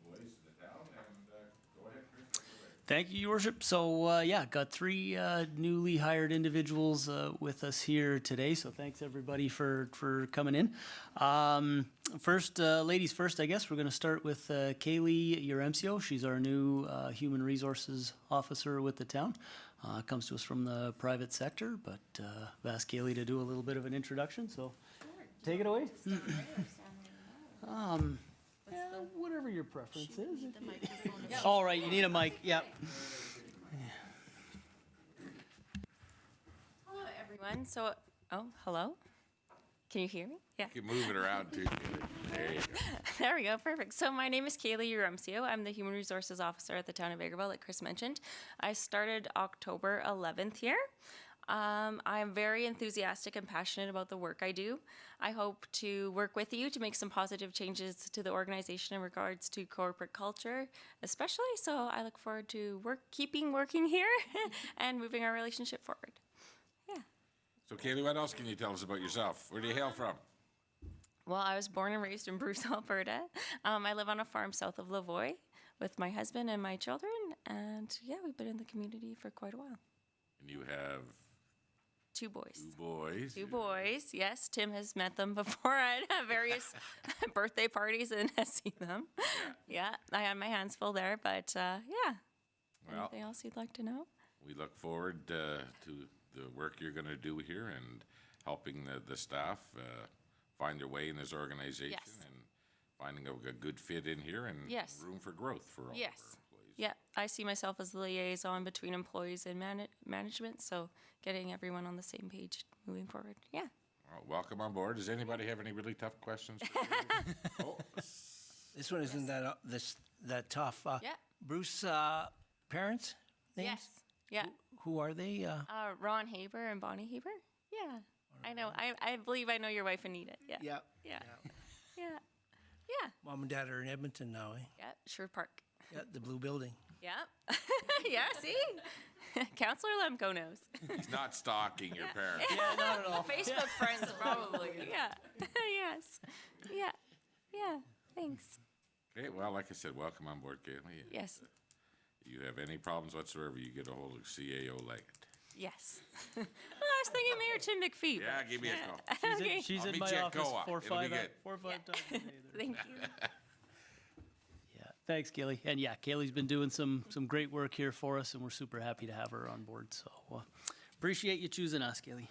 voice in the town, and go ahead, Chris. Take it away. Thank you, Your Worship. So, got three newly hired individuals with us here today. So, thanks everybody for coming in. First, ladies first, I guess we're going to start with Kaylee Uremcio. She's our new Human Resources Officer with the town. Comes to us from the private sector, but I've asked Kaylee to do a little bit of an introduction. So, take it away. Whatever your preference is. All right, you need a mic. Yep. Hello, everyone. So, hello. Can you hear me? Yeah. You can move it around too. There you go. There we go. Perfect. So my name is Kaylee Uremcio. I'm the Human Resources Officer at the town of Vegreville, like Chris mentioned. I started October 11th here. I'm very enthusiastic and passionate about the work I do. I hope to work with you to make some positive changes to the organization in regards to corporate culture, especially. So I look forward to keeping working here and moving our relationship forward. Yeah. So, Kaylee, what else can you tell us about yourself? Where do you hail from? Well, I was born and raised in Bruce, Alberta. I live on a farm south of Lavoie with my husband and my children. And yeah, we've been in the community for quite a while. And you have two boys. two boys. Two boys, yes. Tim has met them before at various birthday parties and has seen them. Yeah, I had my hands full there, but yeah. Well, anything else you'd like to know? we look forward to the work you're going to do here and helping the staff find their way in this organization Yes. and finding a good fit in here and Yes. room for growth for all of our Yes. employees. Yeah, I see myself as the liaison between employees and management, so getting everyone on the same page moving forward. Yeah. Well, welcome on board. Does anybody have any really tough questions? For Kaylee? Oh, This one isn't that tough. Yeah. Bruce, parents? Names? Yes. Yeah. Who are they? Ron Haber and Bonnie Haber. Yeah. I know. I believe I know your wife Anita. Yeah. Yeah. Yeah. Yeah. Yeah. Mom and dad are in Edmonton now, eh? Yeah. Sherwood Park. Yeah, the blue building. Yeah. Yeah. See, Councillor Lemko knows. he's not stalking your parents. Yeah, not at all. Facebook friends, probably. Yeah. Yes. Yeah. Yeah. Thanks. Okay, well, like I said, welcome on board, Kaylee. Yes. You have any problems whatsoever, you get a hold of CAO Leggett. Yes. Well, I was thinking Mayor Tim McPhee. Yeah, give me a call. Okay. She's I'll in meet my you at office Goa. four or It'll be five good. times a day there. Thank you. Yeah, thanks, Kaylee. And yeah, Kaylee's been doing some great work here for us, and we're super happy to have her on board. So appreciate you choosing us, Kaylee.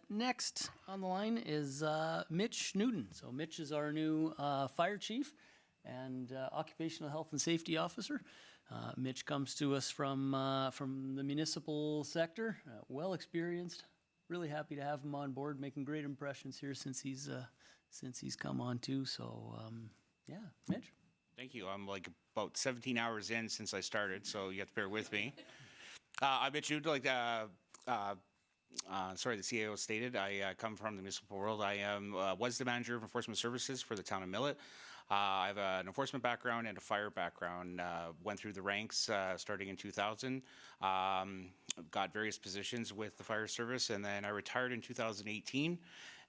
Next on the line is Mitch Newton. So Mitch is our new fire chief and occupational health and safety officer. Mitch comes to us from the municipal sector, well experienced. Really happy to have him on board, making great impressions here since he's come on too. So yeah, Mitch. Thank you. I'm like about 17 hours in since I started, so you have to bear with me. I bet you, like, sorry, the CAO stated, I come from the municipal world. I was the manager of enforcement services for the town of Millet. I have an enforcement background and a fire background. Went through the ranks starting in 2000. Got various positions with the fire service, and then I retired in 2018.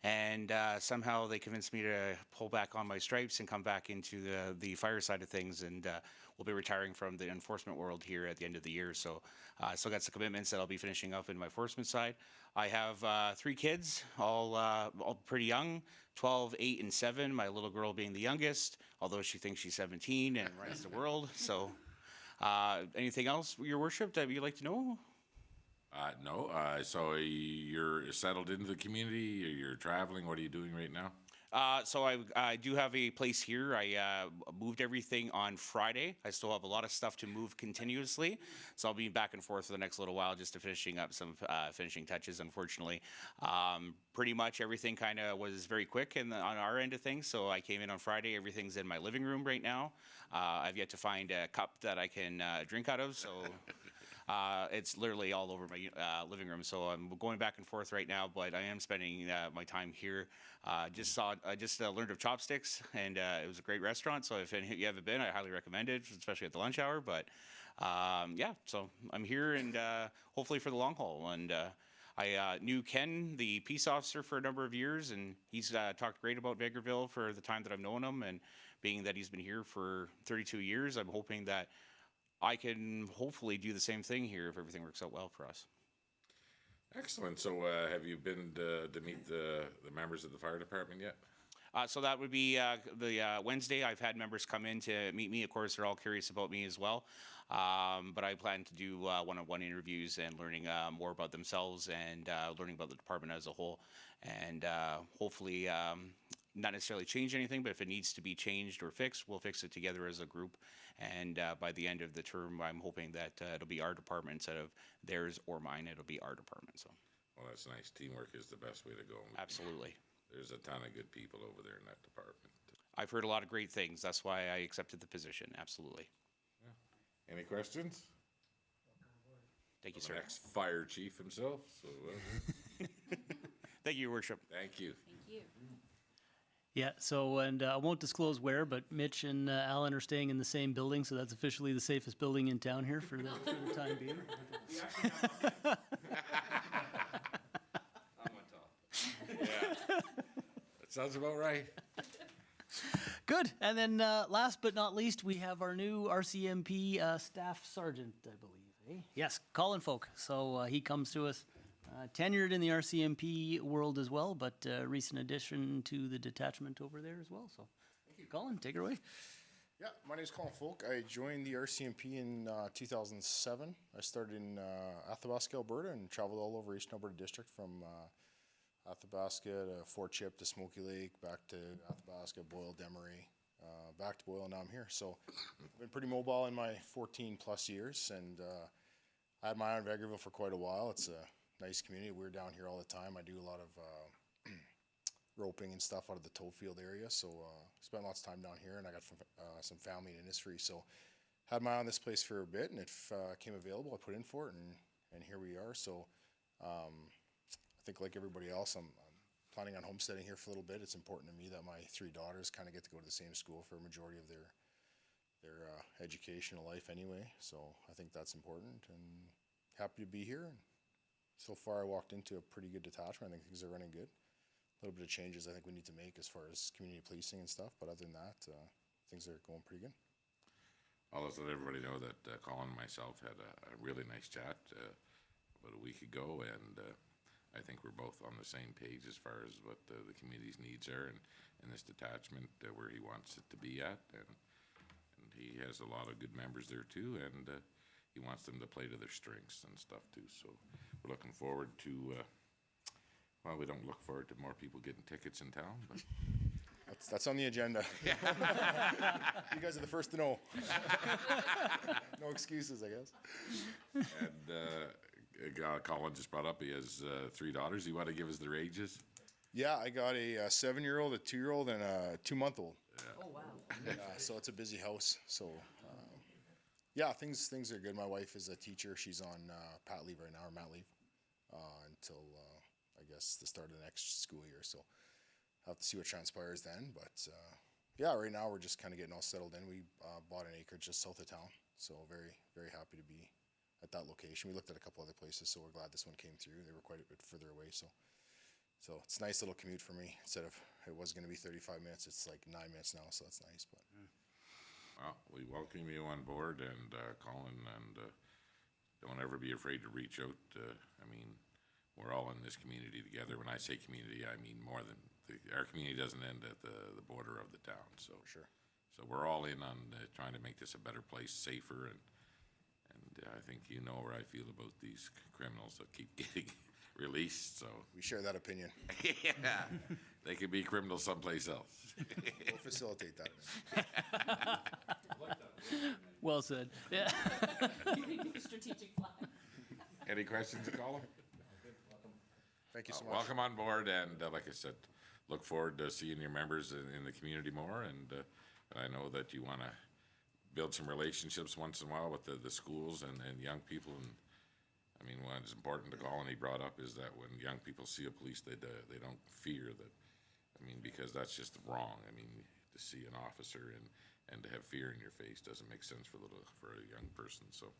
And somehow they convinced me to pull back on my stripes and come back into the fire side of things. And we'll be retiring from the enforcement world here at the end of the year. So I still got some commitments that I'll be finishing up in my enforcement side. I have 3 kids, all pretty young, 12, 8, and 7. My little girl being the youngest, although she thinks she's 17 and runs the world. So anything else, Your Worship, that you'd like to know? No. So you're settled into the community, or you're traveling? What are you doing right now? So I do have a place here. I moved everything on Friday. I still have a lot of stuff to move continuously, so I'll be back and forth for the next little while, just to finishing up some finishing touches. Unfortunately, pretty much everything kind of was very quick on our end of things. So I came in on Friday. Everything's in my living room right now. I've yet to find a cup that I can drink out of. So. It's literally all over my living room, so I'm going back and forth right now. But I am spending my time here. I just learned of Chopsticks, and it was a great restaurant. So if you haven't been, I highly recommend it, especially at the lunch hour. But yeah, so I'm here, and hopefully for the long haul. And I knew Ken, the peace officer, for a number of years, and he's talked great about Vegreville for the time that I've known him, and being that he's been here for 32 years, I'm hoping that I can hopefully do the same thing here if everything works out well for us. Excellent. So have you been to meet the members of the fire department yet? So that would be the Wednesday. I've had members come in to meet me. Of course, they're all curious about me as well. But I plan to do one-on-one interviews and learning more about themselves and learning about the department as a whole. And hopefully not necessarily change anything, but if it needs to be changed or fixed, we'll fix it together as a group. And by the end of the term, I'm hoping that it'll be our department instead of theirs or mine. It'll be our department. So Well, that's nice. Teamwork is the best way to go. absolutely. There's a ton of good people over there in that department. I've heard a lot of great things. That's why I accepted the position. Absolutely. Any questions? Thank you, The sir. next fire chief himself. So, Thank you, Your Worship. thank you. Thank you. Yeah, so, and I won't disclose where, but Mitch and Alan are staying in the same building, so that's officially the safest building in town here for the time being. That sounds about right. Good, and then last but not least, we have our new RCMP staff sergeant, I believe, eh? Yes, Colin Folk. So he comes to us tenured in the RCMP world as well, but recent addition to the detachment over there as well. So, Colin, take it away. Yeah, my name is Colin Folk. I joined the RCMP in 2007. I started in Athabasca, Alberta, and traveled all over Eastern Alberta District from Athabasca to Fort Chip to Smoky Lake, back to Athabasca, Boyle, Demery, back to Boyle, and now I'm here. So I've been pretty mobile in my 14 plus years, and I had my eye on Vegreville for quite a while. It's a nice community. We're down here all the time. I do a lot of roping and stuff out of the tow field area, so spent lots of time down here, and I got some family in industry, so had my eye on this place for a bit, and it came available. I put in for it, and here we are. So I think like everybody else, I'm planning on homesteading here for a little bit. It's important to me that my 3 daughters kind of get to go to the same school for a majority of their educational life anyway, so I think that's important, and happy to be here. And so far I walked into a pretty good detachment. I think things are running good. A little bit of changes I think we need to make as far as community policing and stuff, but other than that, things are going pretty good. I'll just let everybody know that Colin and myself had a really nice chat about a week ago, and I think we're both on the same page as far as what the community's needs are and this detachment where he wants it to be at, and he has a lot of good members there too, and he wants them to play to their strengths and stuff too. So we're looking forward to. Well, we don't look forward to more people getting tickets in town, but That's on the agenda. You guys are the first to know. No excuses, I guess. and Colin just brought up he has 3 daughters. You want to give us their ages? Yeah, I got a 7-year-old, a 2-year-old, and a 2-month-old. Oh, wow. So it's a busy house. So yeah, things are good. My wife is a teacher. She's on pat leave right now, or mat leave, until I guess the start of the next school year. So I'll have to see what transpires then. But yeah, right now we're just kind of getting all settled in. We bought an acreage just south of town, so very, very happy to be at that location. We looked at a couple other places, so we're glad this one came through. They were quite a bit further away, so it's a nice little commute for me. Instead of it was going to be 35 minutes, it's like 9 minutes now, so that's nice. But Well, we welcome you on board, and Colin, and don't ever be afraid to reach out. I mean, we're all in this community together. When I say community, I mean more than our community doesn't end at the border of the town. So sure. So we're all in on trying to make this a better place, safer, and I think you know where I feel about these criminals that keep getting released. So We share that opinion. yeah, they could be criminals someplace else. We'll facilitate that. Well said. Yeah. Strategic plan. Any questions, Colin? Thank you so much. Welcome on board, and like I said, look forward to seeing your members in the community more, and I know that you want to build some relationships once in a while with the schools and young people, and I mean, what's important to Colin, he brought up, is that when young people see a police, they don't fear that, I mean, because that's just wrong. I mean, to see an officer and to have fear in your face doesn't make sense for a young person, so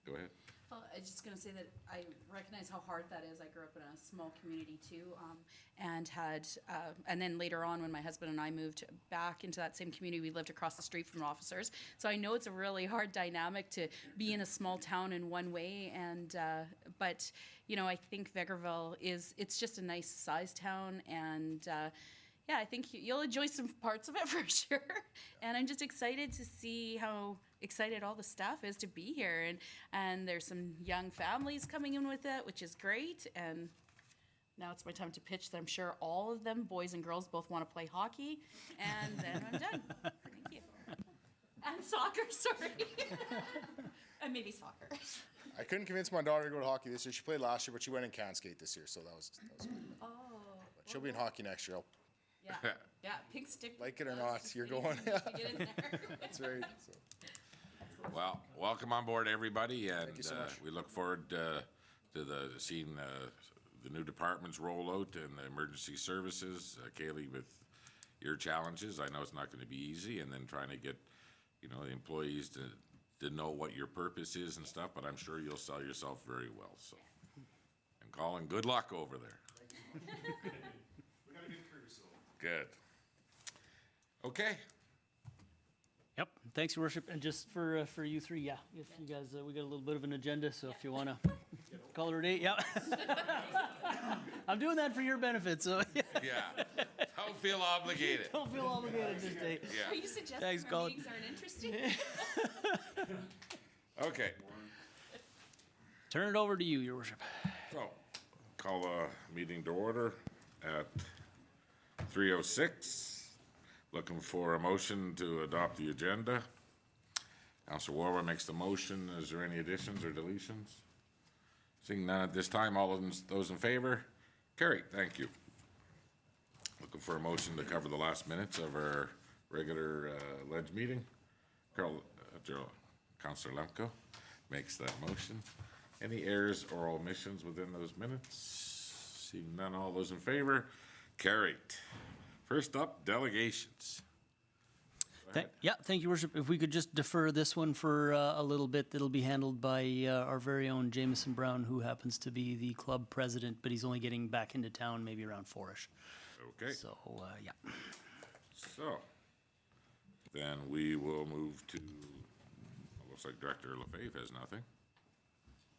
go ahead. Well, I was just gonna say that I recognize how hard that is. I grew up in a small community too, and then later on, when my husband and I moved back into that same community, we lived across the street from officers. So I know it's a really hard dynamic to be in a small town in one way, but I think Vegreville it's just a nice sized town, and yeah, I think you'll enjoy some parts of it for sure. And I'm just excited to see how excited all the staff is to be here. And there's some young families coming in with it, which is great. And now it's my time to pitch that I'm sure all of them, boys and girls, both want to play hockey. And then I'm done. Thank you. And soccer, sorry. And maybe soccer. I couldn't convince my daughter to go to hockey this year. She played last year, but she went and can skate this year, so that was good. Oh. But she'll be in hockey next year. Yeah, pink stick. Like it or not, you're going. To get in there. That's right. So. Well, welcome on board, everybody, and you so much. we look forward to seeing the new departments roll out and the emergency services. Kaylee, with your challenges, I know it's not going to be easy, and then trying to get the employees to know what your purpose is and stuff. But I'm sure you'll sell yourself very well. So, and Colin, good luck over there. We got a good crew, so. Good. Okay. Yep, thanks, Your Worship. And just for you three, yeah, if you guys, we got a little bit of an agenda, so if you want to call it a day, yeah. I'm doing that for your benefit, so yeah. Yeah. Don't feel obligated. Don't feel obligated this day. Are Yeah. you suggesting Thanks, our Colin. meetings aren't interesting? Okay. Turn it over to you, Your Worship. So, call a meeting to order at 3:06. Looking for a motion to adopt the agenda. Councilor Warber makes the motion. Is there any additions or deletions? Seeing none at this time, all of those in favor? Carried, thank you. Looking for a motion to cover the last minutes of our regular ledge meeting. Councilor Lemko makes that motion. Any errors or omissions within those minutes? Seeing none, all those in favor? Carried. First up, delegations. Yeah, thank you, Worship. If we could just defer this one for a little bit, that'll be handled by our very own Jameson Brown, who happens to be the club president, but he's only getting back into town maybe around 4-ish. Okay, So, yeah. so then we will move to, looks like Director LaFave has nothing.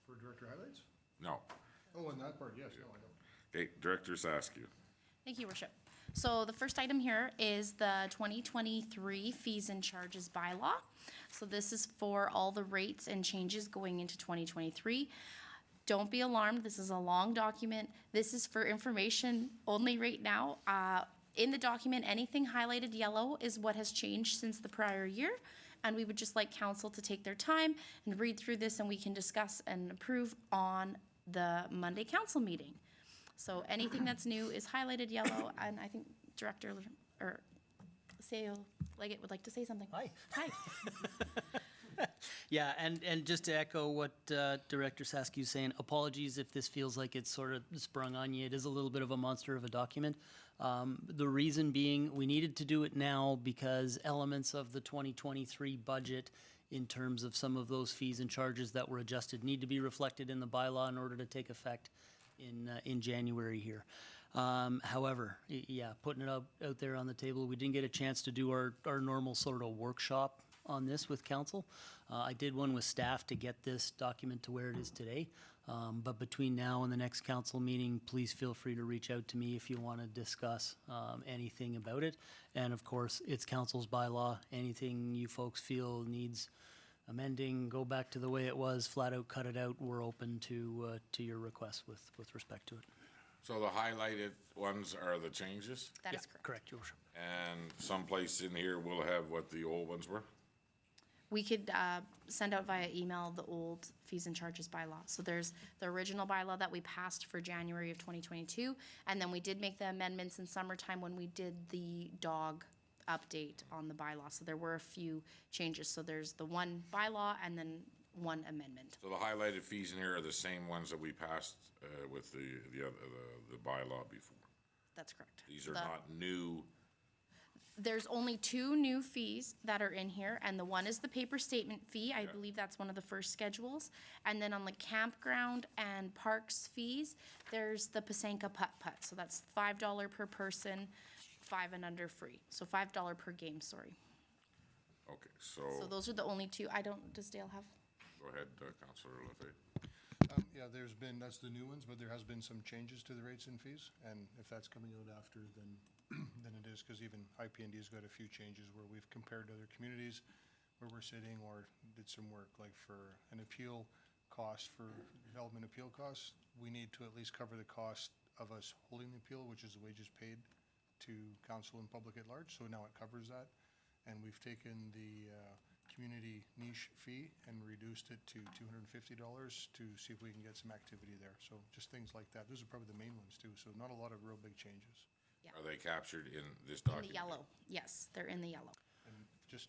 For director highlights? No. Oh, in that part, yes, no, I don't. Okay, Director Saskew. Thank you, Worship. So the first item here is the 2023 fees and charges bylaw. So this is for all the rates and changes going into 2023. Don't be alarmed, this is a long document. This is for information only right now. In the document, anything highlighted yellow is what has changed since the prior year. And we would just like council to take their time and read through this, and we can discuss and approve on the Monday council meeting. So anything that's new is highlighted yellow, and I think Director, or Sale Leggett would like to say something. Hi. Hi. Yeah, and just to echo what Director Saskew's saying, apologies if this feels like it's sort of sprung on you. It is a little bit of a monster of a document. The reason being, we needed to do it now because elements of the 2023 budget in terms of some of those fees and charges that were adjusted need to be reflected in the bylaw in order to take effect in January here. However, yeah, putting it out there on the table, we didn't get a chance to do our normal sort of workshop on this with council. I did one with staff to get this document to where it is today. But between now and the next council meeting, please feel free to reach out to me if you want to discuss anything about it. And of course, it's council's bylaw. Anything you folks feel needs amending, go back to the way it was, flat out cut it out. We're open to your request with respect to it. So the highlighted ones are the changes, That Yeah, is correct. correct, Your Worship. and someplace in here will have what the old ones were? We could send out via email the old fees and charges bylaw. So there's the original bylaw that we passed for January of 2022, and then we did make the amendments in summertime when we did the dog update on the bylaw. So there were a few changes. So there's the one bylaw and then one amendment. So the highlighted fees in here are the same ones that we passed with the bylaw before? That's correct. These are The- not new There's only two new fees that are in here, and the one is the paper statement fee. I believe that's one of the first schedules. And then on the campground and parks fees, there's the Pasanka putt-putt. So that's $5 per person, 5 and under free. So $5 per game, sorry. Okay, So so, those are the only two. Does Dale have? go ahead, Councillor Lefebvre. Yeah, that's the new ones, but there has been some changes to the rates and fees, and if that's coming out after, then, then it is, because even IPND's got a few changes where we've compared to other communities where we're sitting, or did some work, like for an appeal cost, for development appeal costs, we need to at least cover the cost of us holding the appeal, which is the wages paid to council and public at large, so now it covers that. And we've taken the community niche fee and reduced it to $250 to see if we can get some activity there. So just things like that. Those are probably the main ones too, so not a lot of real big changes. Are they captured in this In document? the yellow. Yes, they're in the yellow. And just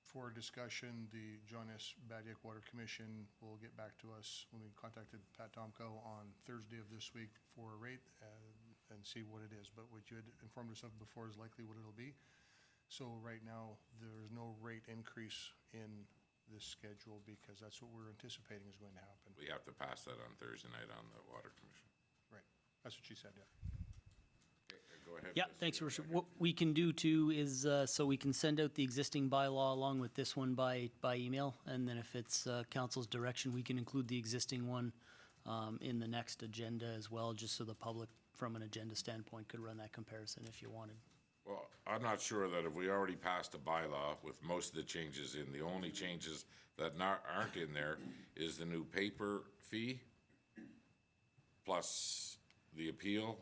for discussion, the John S. Badiak Water Commission will get back to us when we contacted Pat Tomko on Thursday of this week for a rate and see what it is. But what you had informed us of before is likely what it'll be. So right now, there's no rate increase in this schedule because that's what we're anticipating is going to happen. We have to pass that on Thursday night on the Water Commission. Right. That's what she said, yeah. Okay, go ahead. Yeah, Mr. thanks, Your Worship. Wenger. What we can do too is, so we can send out the existing bylaw along with this one by email, and then if it's council's direction, we can include the existing one in the next agenda as well, just so the public, from an agenda standpoint, could run that comparison if you wanted. Well, I'm not sure that if we already passed a bylaw with most of the changes in, the only changes that aren't in there is the new paper fee plus the appeal.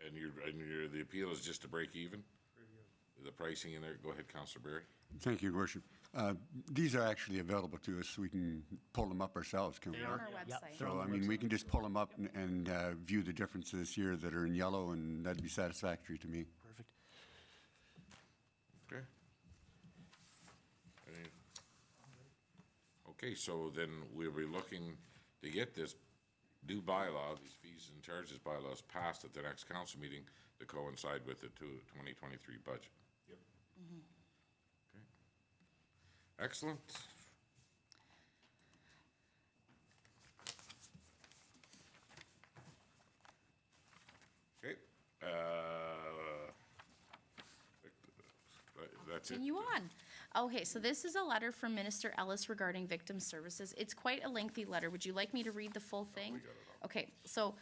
And the appeal is just to break even? The pricing in there, go ahead, Councillor Berry. Thank you, Your Worship. These are actually available to us. We can pull them up ourselves, can we? They're on our Yeah, website. they're on So, the I mean, website. we can just pull them up and view the differences here that are in yellow, and that'd be satisfactory to me. Perfect. Okay. Okay, so then we'll be looking to get this new bylaw, these fees and charges bylaws passed at the next council meeting to coincide with the 2023 budget. Yep. Okay. Excellent. Okay. That's it. Continue on. Okay, so this is a letter from Minister Ellis regarding victim services. It's quite a lengthy letter. Would you like me to read the full thing? we got it all. Okay, so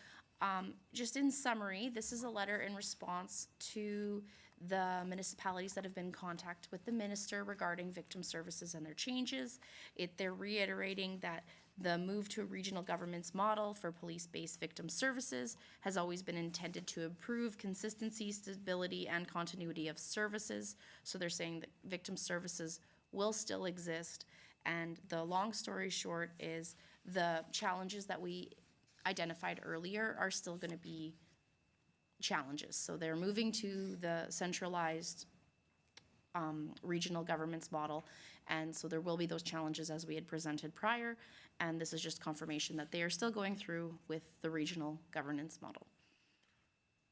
just in summary, this is a letter in response to the municipalities that have been in contact with the minister regarding victim services and their changes. They're reiterating that the move to a regional government's model for police-based victim services has always been intended to improve consistency, stability, and continuity of services. So they're saying that victim services will still exist. And the long story short is the challenges that we identified earlier are still going to be challenges. So they're moving to the centralized regional government's model. And so there will be those challenges as we had presented prior. And this is just confirmation that they are still going through with the regional governance model.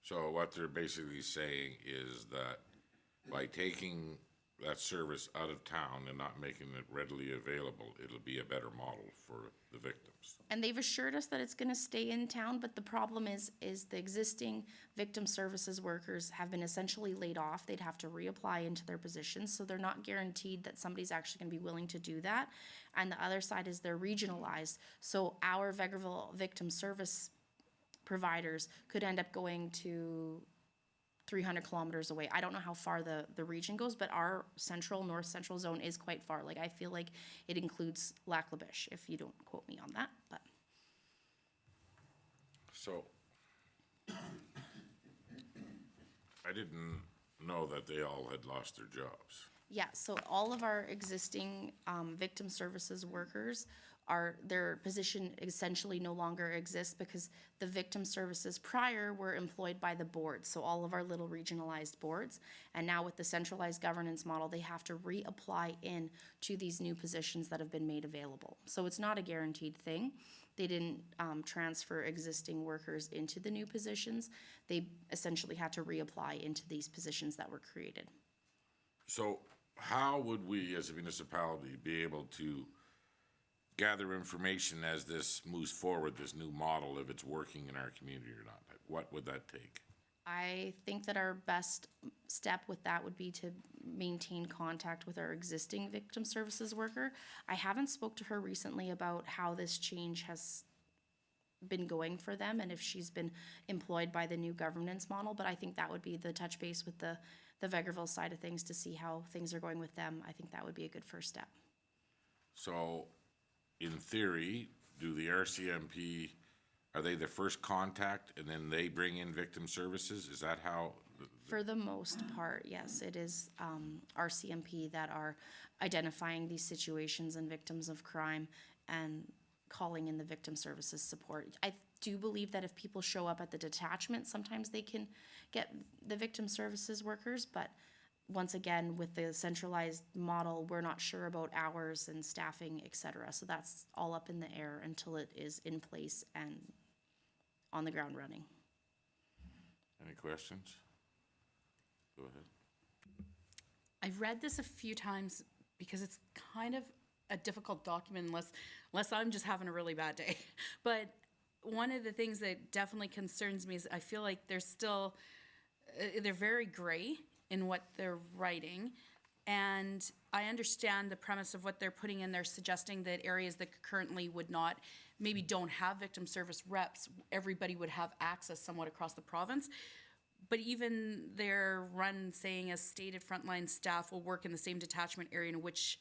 So what they're basically saying is that by taking that service out of town and not making it readily available, it'll be a better model for the victims. And they've assured us that it's gonna stay in town, but the problem is the existing victim services workers have been essentially laid off. They'd have to reapply into their positions, so they're not guaranteed that somebody's actually gonna be willing to do that. And the other side is they're regionalized, so our Vegreville victim service providers could end up going to 300 kilometers away. I don't know how far the region goes, but our north central zone is quite far. Like, I feel like it includes Lac La Biche, if you don't quote me on that, but. So I didn't know that they all had lost their jobs. Yeah, so all of our existing victim services workers their position essentially no longer exists because the victim services prior were employed by the boards, so all of our little regionalized boards. And now with the centralized governance model, they have to reapply in to these new positions that have been made available. So it's not a guaranteed thing. They didn't transfer existing workers into the new positions. They essentially had to reapply into these positions that were created. So how would we as a municipality be able to gather information as this moves forward, this new model, if it's working in our community or not? What would that take? I think that our best step with that would be to maintain contact with our existing victim services worker. I haven't spoke to her recently about how this change has been going for them and if she's been employed by the new governance model, but I think that would be the touch base with the Vegreville side of things to see how things are going with them. I think that would be a good first step. So, in theory, do the RCMP, are they the first contact and then they bring in victim services? Is that how? For the most part, yes, it is RCMP that are identifying these situations and victims of crime and calling in the victim services support. I do believe that if people show up at the detachment, sometimes they can get the victim services workers, but once again, with the centralized model, we're not sure about hours and staffing, et cetera. So that's all up in the air until it is in place and on the ground running. Any questions? Go ahead. I've read this a few times because it's kind of a difficult document unless I'm just having a really bad day. But one of the things that definitely concerns me is I feel like there's still, they're very gray in what they're writing. And I understand the premise of what they're putting in there, suggesting that areas that currently would not, maybe don't have victim service reps, everybody would have access somewhat across the province. But even their run saying as stated, frontline staff will work in the same detachment area in which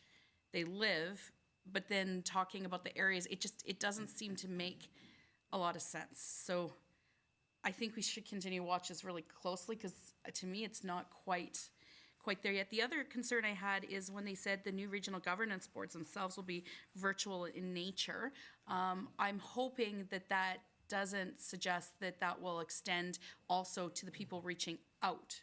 they live, but then talking about the areas, it doesn't seem to make a lot of sense. So I think we should continue to watch this really closely because to me, it's not quite there yet. The other concern I had is when they said the new regional governance boards themselves will be virtual in nature. I'm hoping that doesn't suggest that will extend also to the people reaching out.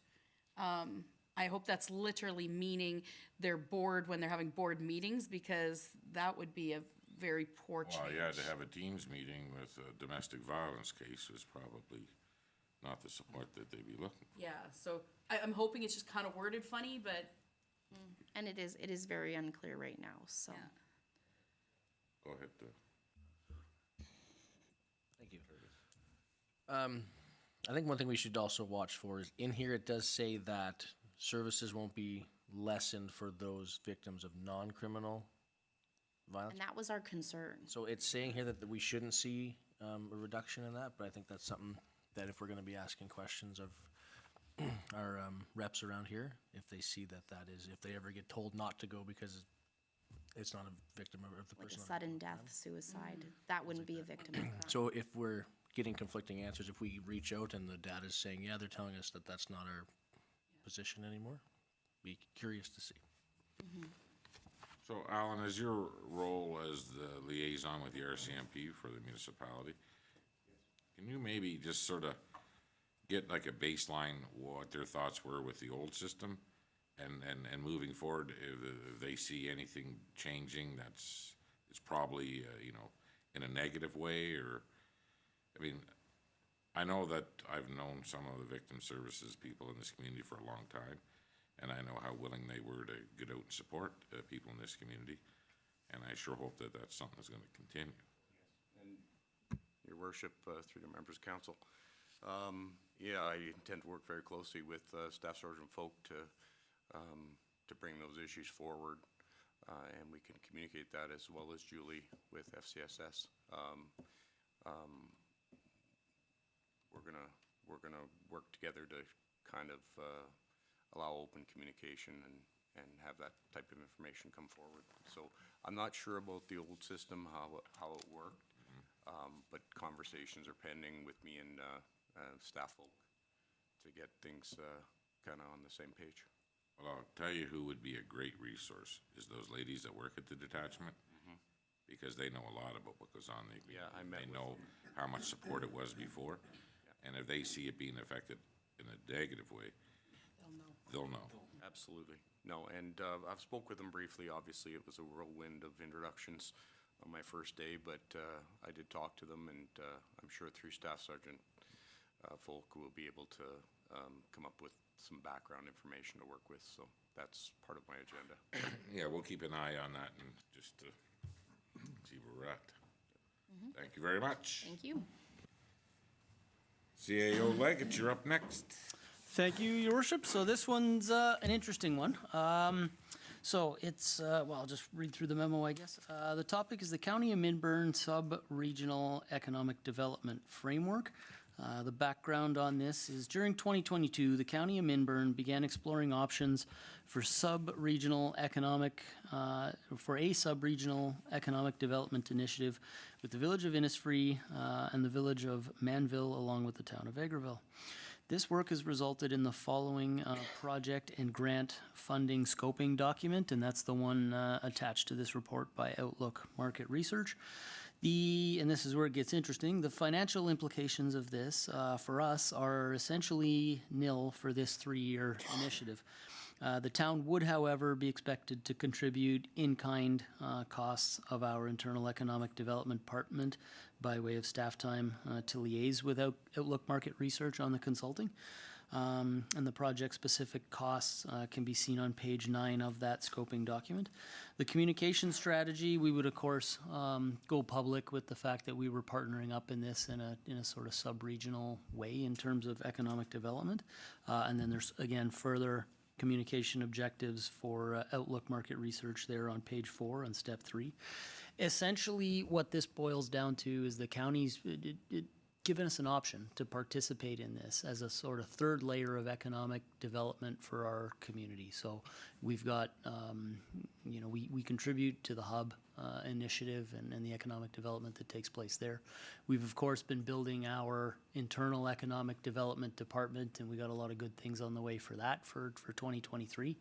I hope that's literally meaning their board when they're having board meetings, because that would be a very poor change. Well, yeah, to have a Teams meeting with a domestic violence case is probably not the support that they'd be looking for. Yeah, so I'm hoping it's just kind of worded funny, but. And it is very unclear right now, so. Yeah. Go ahead. Thank you. I think one thing we should also watch for is in here it does say that services won't be lessened for those victims of non-criminal violence. And that was our concern. So it's saying here that we shouldn't see a reduction in that, but I think that's something that if we're going to be asking questions of our reps around here, if they see that is, if they ever get told not to go because it's not a victim of the Like person. a sudden death, suicide, that wouldn't be a victim of crime. So if we're getting conflicting answers, if we reach out and the data is saying, yeah, they're telling us that that's not our position anymore, be curious to see. So, Alan, is your role as the liaison with the RCMP for the municipality? Can you maybe just sort of get like a baseline what their thoughts were with the old system, and moving forward, if they see anything changing that's probably in a negative way, or I mean, I know that I've known some of the victim services people in this community for a long time, and I know how willing they were to get out and support people in this community, and I sure hope that that's something that's going to continue. Your Worship, through the Members' Council. Yeah, I intend to work very closely with Staff Sergeant Folk to bring those issues forward, and we can communicate that as well as Julie with FCSS. We're gonna work together to kind of allow open communication and have that type of information come forward. So I'm not sure about the old system, how it worked. But conversations are pending with me and staff folk to get things kind of on the same page. Well, I'll tell you who would be a great resource is those ladies that work at the detachment. because they know a lot about what goes on in the community. Yeah, I met They with know how much support it was before, and if they see it being affected in a negative way, they'll know. Absolutely. No, and I've spoke with them briefly. Obviously, it was a whirlwind of introductions on my first day, but I did talk to them, and I'm sure through Staff Sergeant Folk will be able to come up with some background information to work with. So that's part of my agenda. Yeah, we'll keep an eye on that and just see where we're at. Thank you very much. Thank you. CAO Leggett, you're up next. Thank you, Your Worship. So this one's an interesting one. So it's, well, I'll just read through the memo, I guess. The topic is the County of Midburn Sub-Regional Economic Development Framework. The background on this is during 2022, the County of Midburn began exploring options for sub-regional economic, for a sub-regional economic development initiative with the village of Innisfree and the village of Manville, along with the town of Vegreville. This work has resulted in the following project and grant funding scoping document, and that's the one attached to this report by Outlook Market Research. And this is where it gets interesting, the financial implications of this for us are essentially nil for this 3-year initiative. The town would, however, be expected to contribute in-kind costs of our internal economic development department by way of staff time to liaise with Outlook Market Research on the consulting. And the project-specific costs can be seen on page 9 of that scoping document. The communication strategy, we would of course go public with the fact that we were partnering up in this in a sort of sub-regional way in terms of economic development. And then there's again further communication objectives for Outlook Market Research there on page 4 on step 3. Essentially, what this boils down to is the county's given us an option to participate in this as a sort of third layer of economic development for our community. So we've got, we contribute to the hub initiative and the economic development that takes place there. We've, of course, been building our internal economic development department, and we got a lot of good things on the way for that for 2023.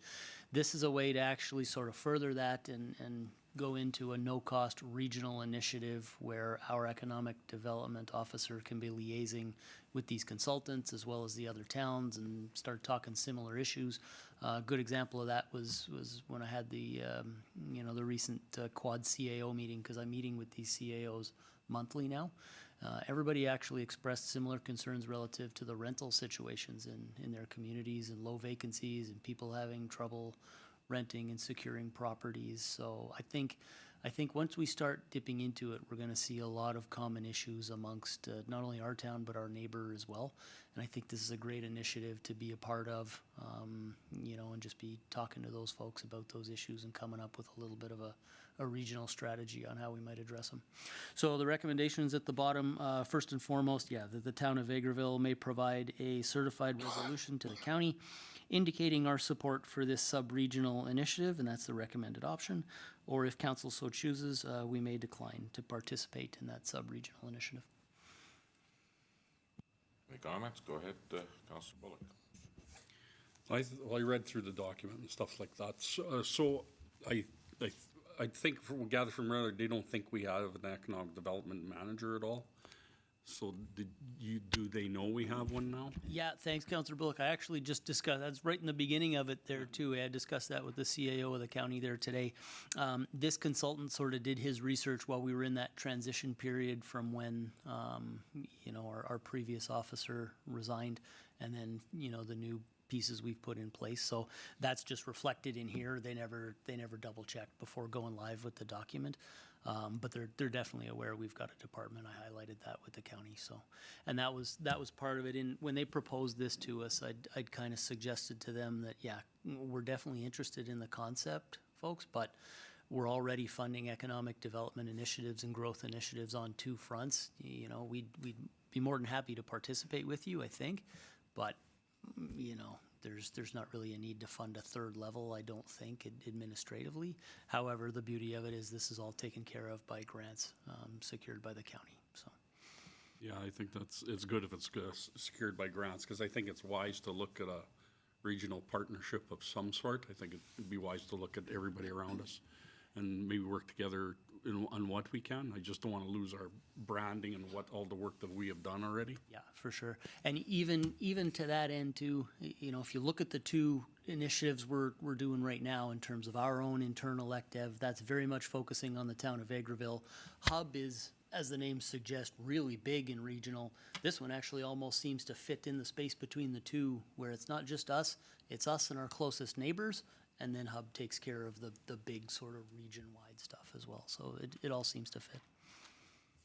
This is a way to actually sort of further that and go into a no-cost regional initiative where our economic development officer can be liaising with these consultants as well as the other towns and start talking similar issues. A good example of that was when I had the recent quad CAO meeting, because I'm meeting with these CAOs monthly now. Everybody actually expressed similar concerns relative to the rental situations in their communities and low vacancies and people having trouble renting and securing properties. So I think once we start dipping into it, we're going to see a lot of common issues amongst not only our town but our neighbor as well. And I think this is a great initiative to be a part of, and just be talking to those folks about those issues and coming up with a little bit of a regional strategy on how we might address them. So the recommendations at the bottom, first and foremost, that the town of Vegreville may provide a certified resolution to the county indicating our support for this sub-regional initiative, and that's the recommended option. Or if council so chooses, we may decline to participate in that sub-regional initiative. Any comments? Go ahead, Councillor Bullock. I read through the document and stuff like that. So I think from what I gather from there, they don't think we have an economic development manager at all. So do they know we have one now? Yeah, thanks, Councillor Bullock. I actually just discussed, that's right in the beginning of it there too. I discussed that with the CAO of the county there today. This consultant sort of did his research while we were in that transition period from when, our previous officer resigned, and then, the new pieces we've put in place. So that's just reflected in here. They never double checked before going live with the document. But they're definitely aware we've got a department. I highlighted that with the county. So, and that was part of it. When they proposed this to us, I'd kind of suggested to them that, we're definitely interested in the concept, folks, but we're already funding economic development initiatives and growth initiatives on 2 fronts. We'd be more than happy to participate with you, I think, but there's not really a need to fund a 3rd level, I don't think, administratively. However, the beauty of it is this is all taken care of by grants secured by the county. So, yeah, I think it's good if it's secured by grants, because I think it's wise to look at a regional partnership of some sort. I think it'd be wise to look at everybody around us and maybe work together on what we can. I just don't want to lose our branding and what, all the work that we have done already. Yeah, for sure. And even to that end too, you know, if you look at the two initiatives we're doing right now in terms of our own internal ElecDev, that's very much focusing on the town of Vegreville. Hub is, as the name suggests, really big and regional. This one actually almost seems to fit in the space between the two, where it's not just us, it's us and our closest neighbors, and then Hub takes care of the big sort of region-wide stuff as well. So it all seems to fit.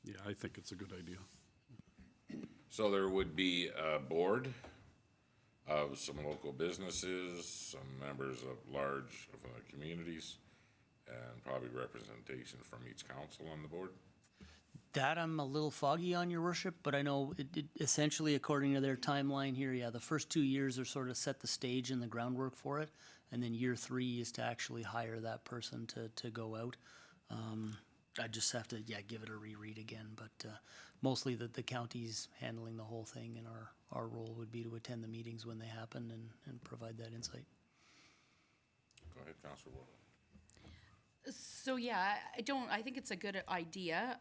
Yeah, I think it's a good idea. So there would be a board of some local businesses, some members of large communities, and probably representation from each council on the board. That I'm a little foggy on, your worship, but I know it essentially, according to their timeline here, yeah, the first 2 years are sort of set the stage and the groundwork for it, and then year 3 is to actually hire that person to go out. I just have to, give it a reread again, but mostly the county's handling the whole thing, and our role would be to attend the meetings when they happen and provide that insight. Go ahead, Councillor Ward. So yeah, I think it's a good idea.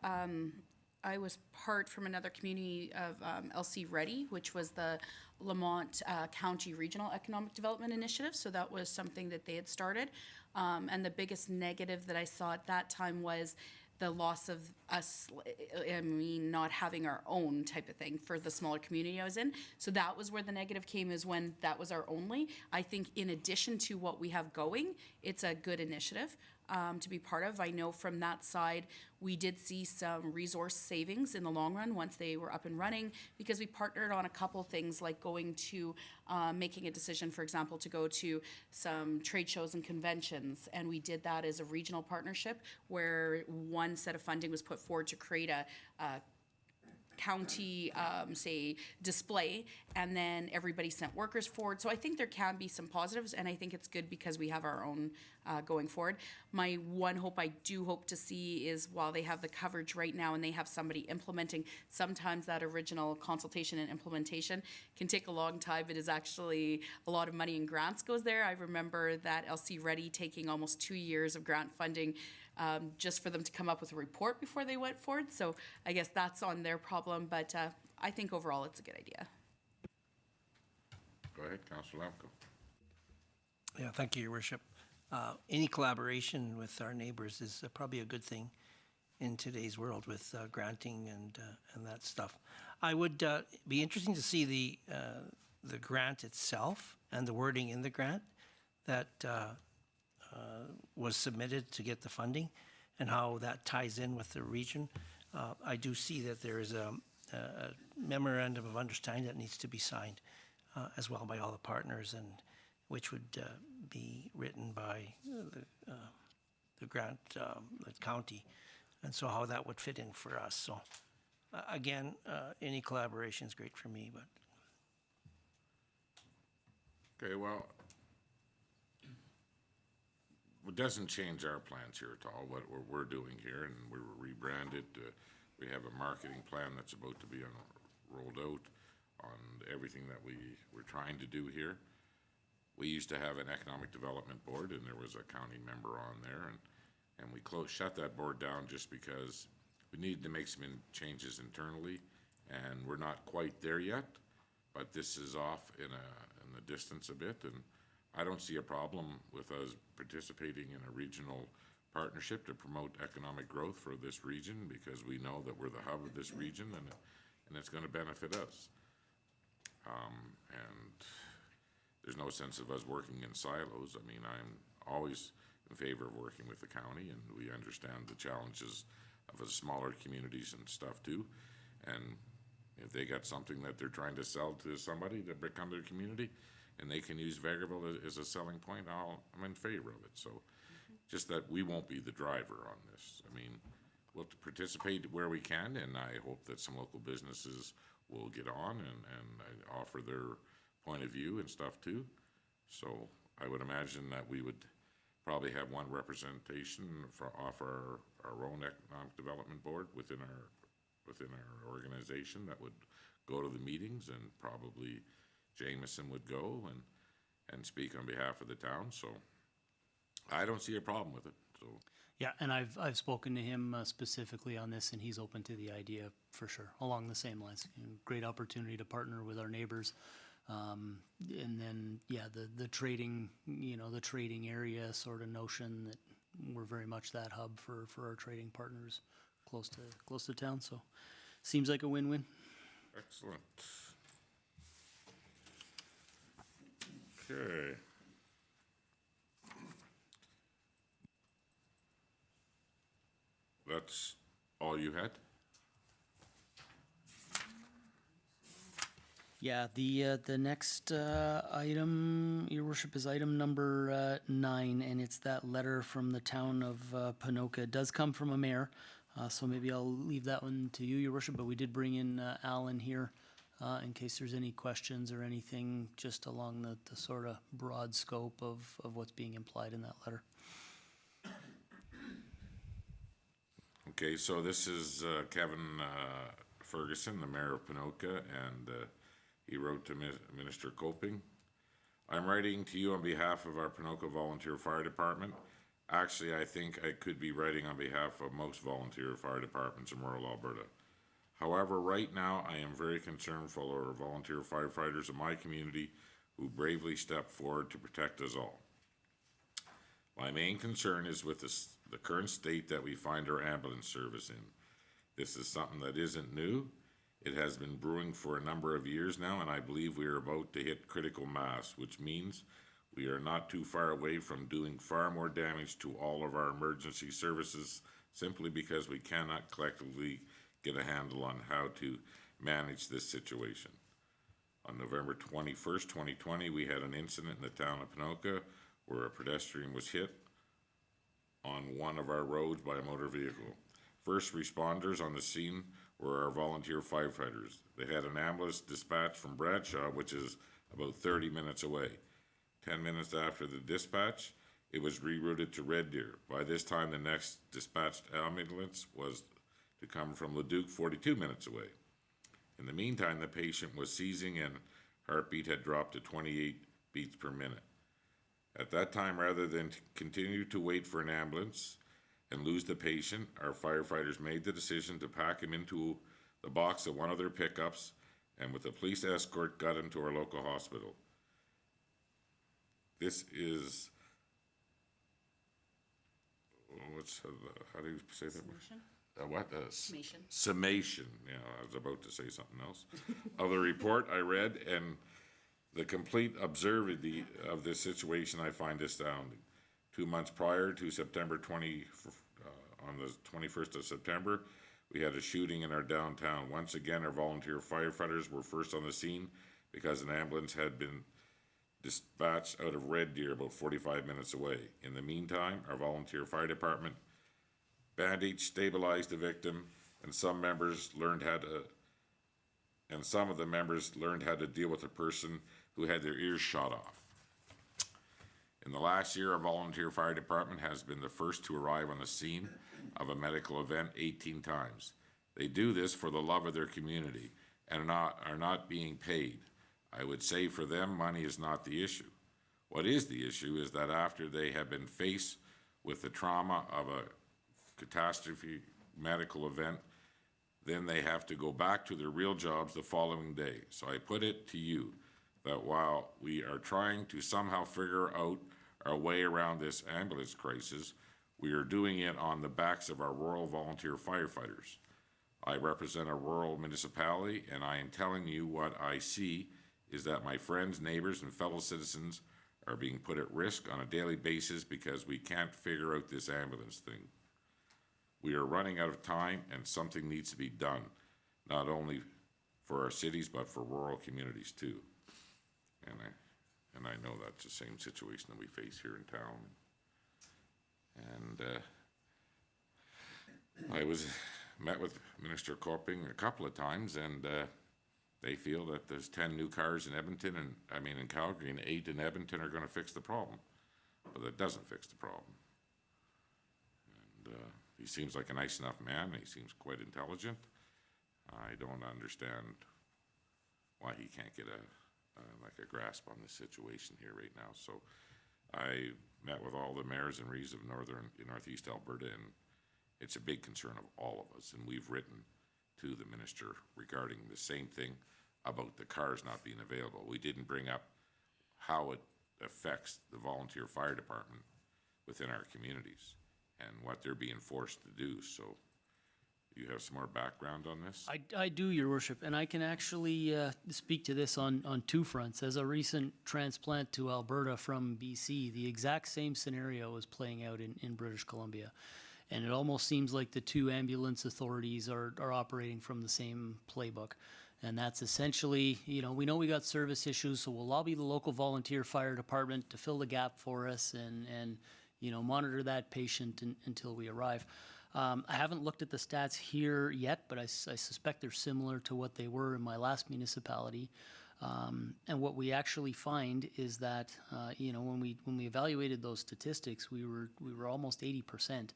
I was part from another community of LC Ready, which was the Lamont County Regional Economic Development Initiative. So that was something that they had started. And the biggest negative that I saw at that time was the loss of us, not having our own type of thing for the smaller community I was in. So that was where the negative came, is when that was our only. I think in addition to what we have going, it's a good initiative to be part of. I know from that side, we did see some resource savings in the long run once they were up and running, because we partnered on a couple things, like going to, making a decision, for example, to go to some trade shows and conventions. And we did that as a regional partnership, where one set of funding was put forward to create a county, say, display, and then everybody sent workers forward. So I think there can be some positives, and I think it's good because we have our own going forward. My one hope I do hope to see is, while they have the coverage right now and they have somebody implementing, sometimes that original consultation and implementation can take a long time. It is actually a lot of money and grants goes there. I remember that LC Ready taking almost 2 years of grant funding just for them to come up with a report before they went forward. So I guess that's on their problem, but I think overall it's a good idea. Go ahead, Councillor Lamco. Yeah, thank you, Your Worship. Any collaboration with our neighbors is probably a good thing in today's world with granting and that stuff. I would be interesting to see the grant itself and the wording in the grant that was submitted to get the funding, and how that ties in with the region. I do see that there is a memorandum of understanding that needs to be signed as well by all the partners, and which would be written by the grant, the county, and so how that would fit in for us. So again, any collaboration is great for me. But okay, well, it doesn't change our plans here at all, what we're doing here, and we were rebranded. We have a marketing plan that's about to be rolled out on everything that we're trying to do here. We used to have an economic development board, and there was a county member on there, and we shut that board down just because we needed to make some changes internally, and we're not quite there yet, but this is off in the distance a bit, and I don't see a problem with us participating in a regional partnership to promote economic growth for this region, because we know that we're the hub of this region, and it's going to benefit us. And there's no sense of us working in silos. I mean, I'm always in favor of working with the county, and we understand the challenges of the smaller communities and stuff too. And if they got something that they're trying to sell to somebody to become their community, and they can use Vegreville as a selling point, I'm in favor of it. So just that we won't be the driver on this. I mean, we'll participate where we can, and I hope that some local businesses will get on and offer their point of view and stuff too. So I would imagine that we would probably have one representation off our own economic development board within our organization that would go to the meetings, and probably Jameson would go and speak on behalf of the town. So I don't see a problem with it. so. Yeah, and I've spoken to him specifically on this, and he's open to the idea for sure, along the same lines. Great opportunity to partner with our neighbors. And then, yeah, the trading, the trading area sort of notion that we're very much that hub for our trading partners close to town. So seems like a win-win. Excellent. Okay. That's all you had? Yeah, the next item, Your Worship, is item number 9, and it's that letter from the town of Ponoka. It does come from a mayor, so maybe I'll leave that one to you, Your Worship, but we did bring in Alan here in case there's any questions or anything just along the sort of broad scope of what's being implied in that letter. Okay, so this is Kevin Ferguson, the mayor of Ponoka, and he wrote to Minister Coping. I'm writing to you on behalf of our Ponoka Volunteer Fire Department. Actually, I think I could be writing on behalf of most volunteer fire departments in rural Alberta. However, right now, I am very concerned for our volunteer firefighters in my community who bravely step forward to protect us all. My main concern is with the current state that we find our ambulance service in. This is something that isn't new. It has been brewing for a number of years now, and I believe we are about to hit critical mass, which means we are not too far away from doing far more damage to all of our emergency services simply because we cannot collectively get a handle on how to manage this situation. On November 21st, 2020, we had an incident in the town of Ponoka where a pedestrian was hit on one of our roads by a motor vehicle. First responders on the scene were our volunteer firefighters. They had an ambulance dispatched from Bradshaw, which is about 30 minutes away. 10 minutes after the dispatch, it was rerouted to Red Deer. By this time, the next dispatched ambulance was to come from Leduc, 42 minutes away. In the meantime, the patient was seizing and heartbeat had dropped to 28 beats per minute. At that time, rather than continue to wait for an ambulance and lose the patient, our firefighters made the decision to pack him into the box of one of their pickups and with a police escort got him to our local hospital. This is, how do you say that? Summation. Summation, yeah, I was about to say something else. Of the report I read and the complete absurdity of this situation I find astounding. 2 months prior to September 20, on the 21st of September, we had a shooting in our downtown. Once again, our volunteer firefighters were first on the scene because an ambulance had been dispatched out of Red Deer about 45 minutes away. In the meantime, our volunteer fire department bandaged, stabilized the victim, and some of the members learned how to deal with a person who had their ears shot off. In the last year, our volunteer fire department has been the first to arrive on the scene of a medical event 18 times. They do this for the love of their community and are not being paid. I would say for them, money is not the issue. What is the issue is that after they have been faced with the trauma of a catastrophe medical event, then they have to go back to their real jobs the following day. So I put it to you that while we are trying to somehow figure out our way around this ambulance crisis, we are doing it on the backs of our rural volunteer firefighters. I represent a rural municipality, and I am telling you what I see is that my friends, neighbors, and fellow citizens are being put at risk on a daily basis because we can't figure out this ambulance thing. We are running out of time, and something needs to be done, not only for our cities, but for rural communities too. And I know that's the same situation that we face here in town. And I met with Minister Coping a couple of times, and they feel that there's 10 new cars in Edmonton, in Calgary, and 8 in Edmonton are going to fix the problem. But that doesn't fix the problem. And he seems like a nice enough man. He seems quite intelligent. I don't understand why he can't get a grasp on the situation here right now. So I met with all the mayors and rees of northeast Alberta, and it's a big concern of all of us, and we've written to the minister regarding the same thing about the cars not being available. We didn't bring up how it affects the volunteer fire department within our communities and what they're being forced to do. So you have some more background on this? I do, Your Worship, and I can actually speak to this on two fronts. As a recent transplant to Alberta from BC, the exact same scenario is playing out in British Columbia. And it almost seems like the two ambulance authorities are operating from the same playbook. And that's essentially, we know we got service issues, so we'll lobby the local volunteer fire department to fill the gap for us and monitor that patient until we arrive. I haven't looked at the stats here yet, but I suspect they're similar to what they were in my last municipality. And what we actually find is that, when we evaluated those statistics, we were almost 80%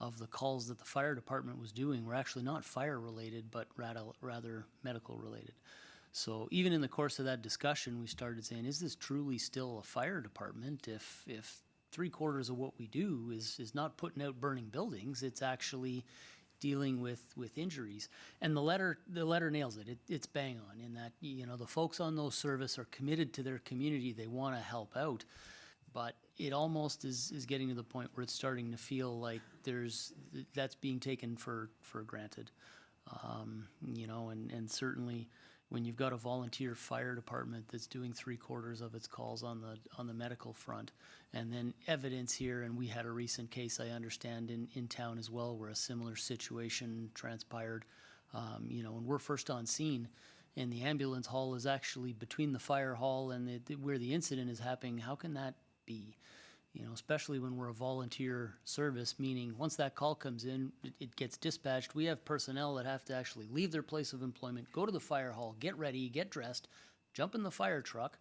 of the calls that the fire department was doing were actually not fire related, but rather medical related. So even in the course of that discussion, we started saying, is this truly still a fire department if 3/4 of what we do is not putting out burning buildings, it's actually dealing with injuries. And the letter nails it. It's bang on in that, the folks on those service are committed to their community. They want to help out. But it almost is getting to the point where it's starting to feel like that's being taken for granted. And certainly when you've got a volunteer fire department that's doing 3/4 of its calls on the medical front, and then evidence here, and we had a recent case, I understand, in town as well, where a similar situation transpired, and we're first on scene, and the ambulance hall is actually between the fire hall and where the incident is happening. How can that be? Especially when we're a volunteer service, meaning once that call comes in, it gets dispatched. We have personnel that have to actually leave their place of employment, go to the fire hall, get ready, get dressed, jump in the fire truck,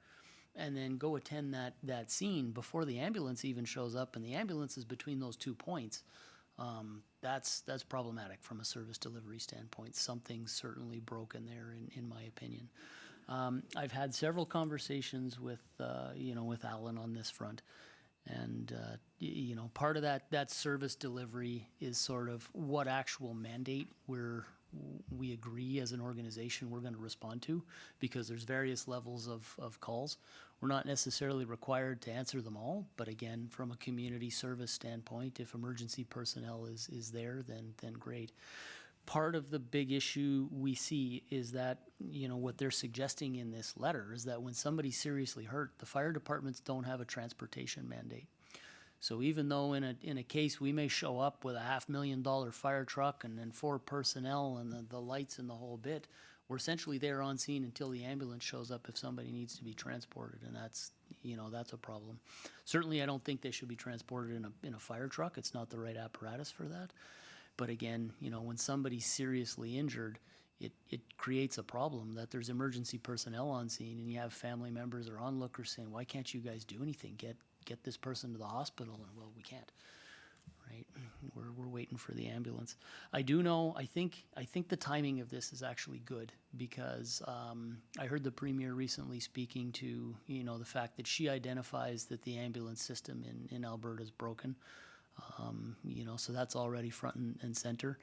and then go attend that scene before the ambulance even shows up, and the ambulance is between those 2 points. That's problematic from a service delivery standpoint. Something's certainly broken there, in my opinion. I've had several conversations with Alan on this front. And, part of that service delivery is sort of what actual mandate we agree as an organization we're going to respond to, because there's various levels of calls. We're not necessarily required to answer them all, but again, from a community service standpoint, if emergency personnel is there, then great. Part of the big issue we see is that, what they're suggesting in this letter is that when somebody's seriously hurt, the fire departments don't have a transportation mandate. So even though in a case we may show up with a $500,000 fire truck and then 4 personnel and the lights and the whole bit, we're essentially there on scene until the ambulance shows up if somebody needs to be transported, and that's a problem. Certainly, I don't think they should be transported in a fire truck. It's not the right apparatus for that. But again, when somebody's seriously injured, it creates a problem that there's emergency personnel on scene, and you have family members or onlookers saying, why can't you guys do anything? Get this person to the hospital, and well, we can't, right? We're waiting for the ambulance. I do know, I think the timing of this is actually good, because I heard the Premier recently speaking to, the fact that she identifies that the ambulance system in Alberta is broken. So that's already front and center.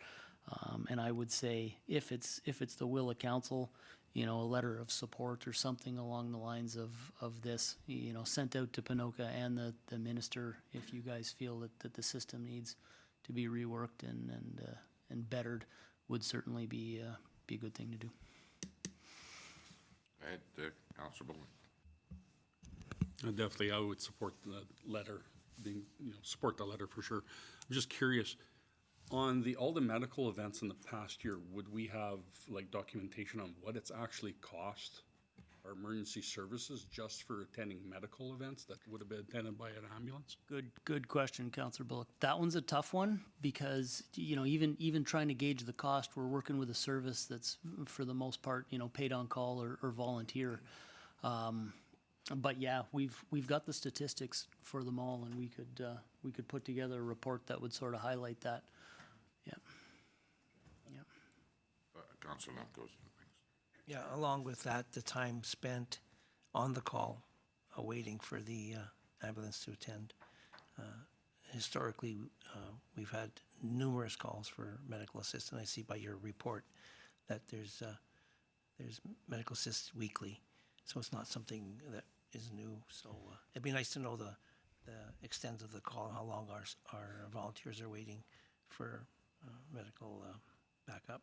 And I would say if it's the will of council, a letter of support or something along the lines of this, sent out to Pinoca and the minister, if you guys feel that the system needs to be reworked and bettered, would certainly be a good thing to do. Go ahead, Councillor Bowman. Definitely, I would support the letter. Support the letter for sure. I'm just curious, on all the medical events in the past year, would we have documentation on what it's actually cost our emergency services just for attending medical events that would have been attended by an ambulance? Good question, Councillor Bullock. That one's a tough one, because even trying to gauge the cost, we're working with a service that's for the most part paid on call or volunteer. But yeah, we've got the statistics for them all, and we could put together a report that would sort of highlight that. Yeah. Councillor Lemko's. Yeah, along with that, the time spent on the call, waiting for the ambulance to attend. historically, we've had numerous calls for medical assist, and I see by your report that there's medical assist weekly, so it's not something that is new. So it'd be nice to know the extent of the call and how long our volunteers are waiting for medical backup.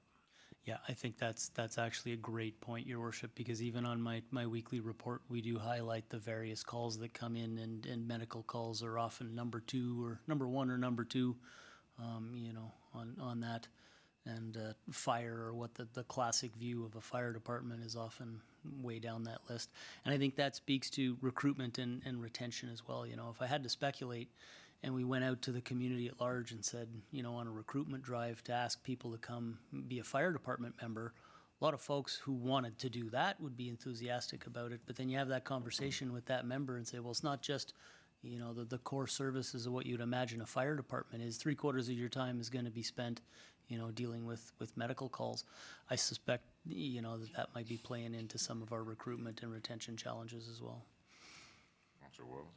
Yeah, I think that's actually a great point, Your Worship, because even on my weekly report, we do highlight the various calls that come in, and medical calls are often number 2 or number 1 or number 2, you know, on that. And fire, or what the classic view of a fire department, is often way down that list. And I think that speaks to recruitment and retention as well. You know, if I had to speculate, and we went out to the community at large and said, you know, on a recruitment drive to ask people to come be a fire department member, a lot of folks who wanted to do that would be enthusiastic about it. But then you have that conversation with that member and say, well, it's not just, you know, the core services of what you'd imagine a fire department is. 3/4 of your time is going to be spent, you know, dealing with medical calls. I suspect, you know, that might be playing into some of our recruitment and retention challenges as well. Councillor Wells?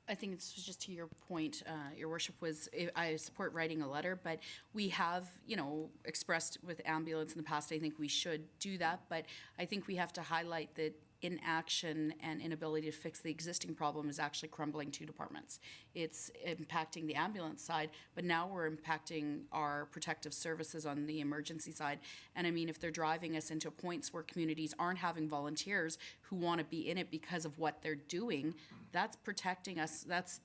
I think it's just to your point, Your Worship, I support writing a letter, but we have, you know, expressed with ambulance in the past, I think we should do that, but I think we have to highlight that inaction and inability to fix the existing problem is actually crumbling 2 departments. It's impacting the ambulance side, but now we're impacting our protective services on the emergency side. And I mean, if they're driving us into points where communities aren't having volunteers who want to be in it because of what they're doing, that's protecting us. That's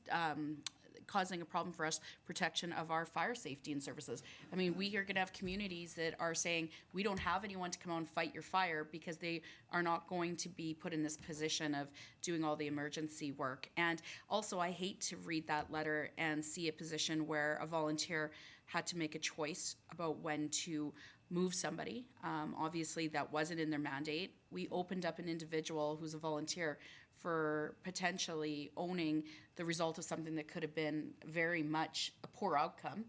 causing a problem for us, protection of our fire safety and services. I mean, we are going to have communities that are saying, we don't have anyone to come out and fight your fire because they are not going to be put in this position of doing all the emergency work. And also, I hate to read that letter and see a position where a volunteer had to make a choice about when to move somebody. Obviously, that wasn't in their mandate. We opened up an individual who's a volunteer for potentially owning the result of something that could have been very much a poor outcome.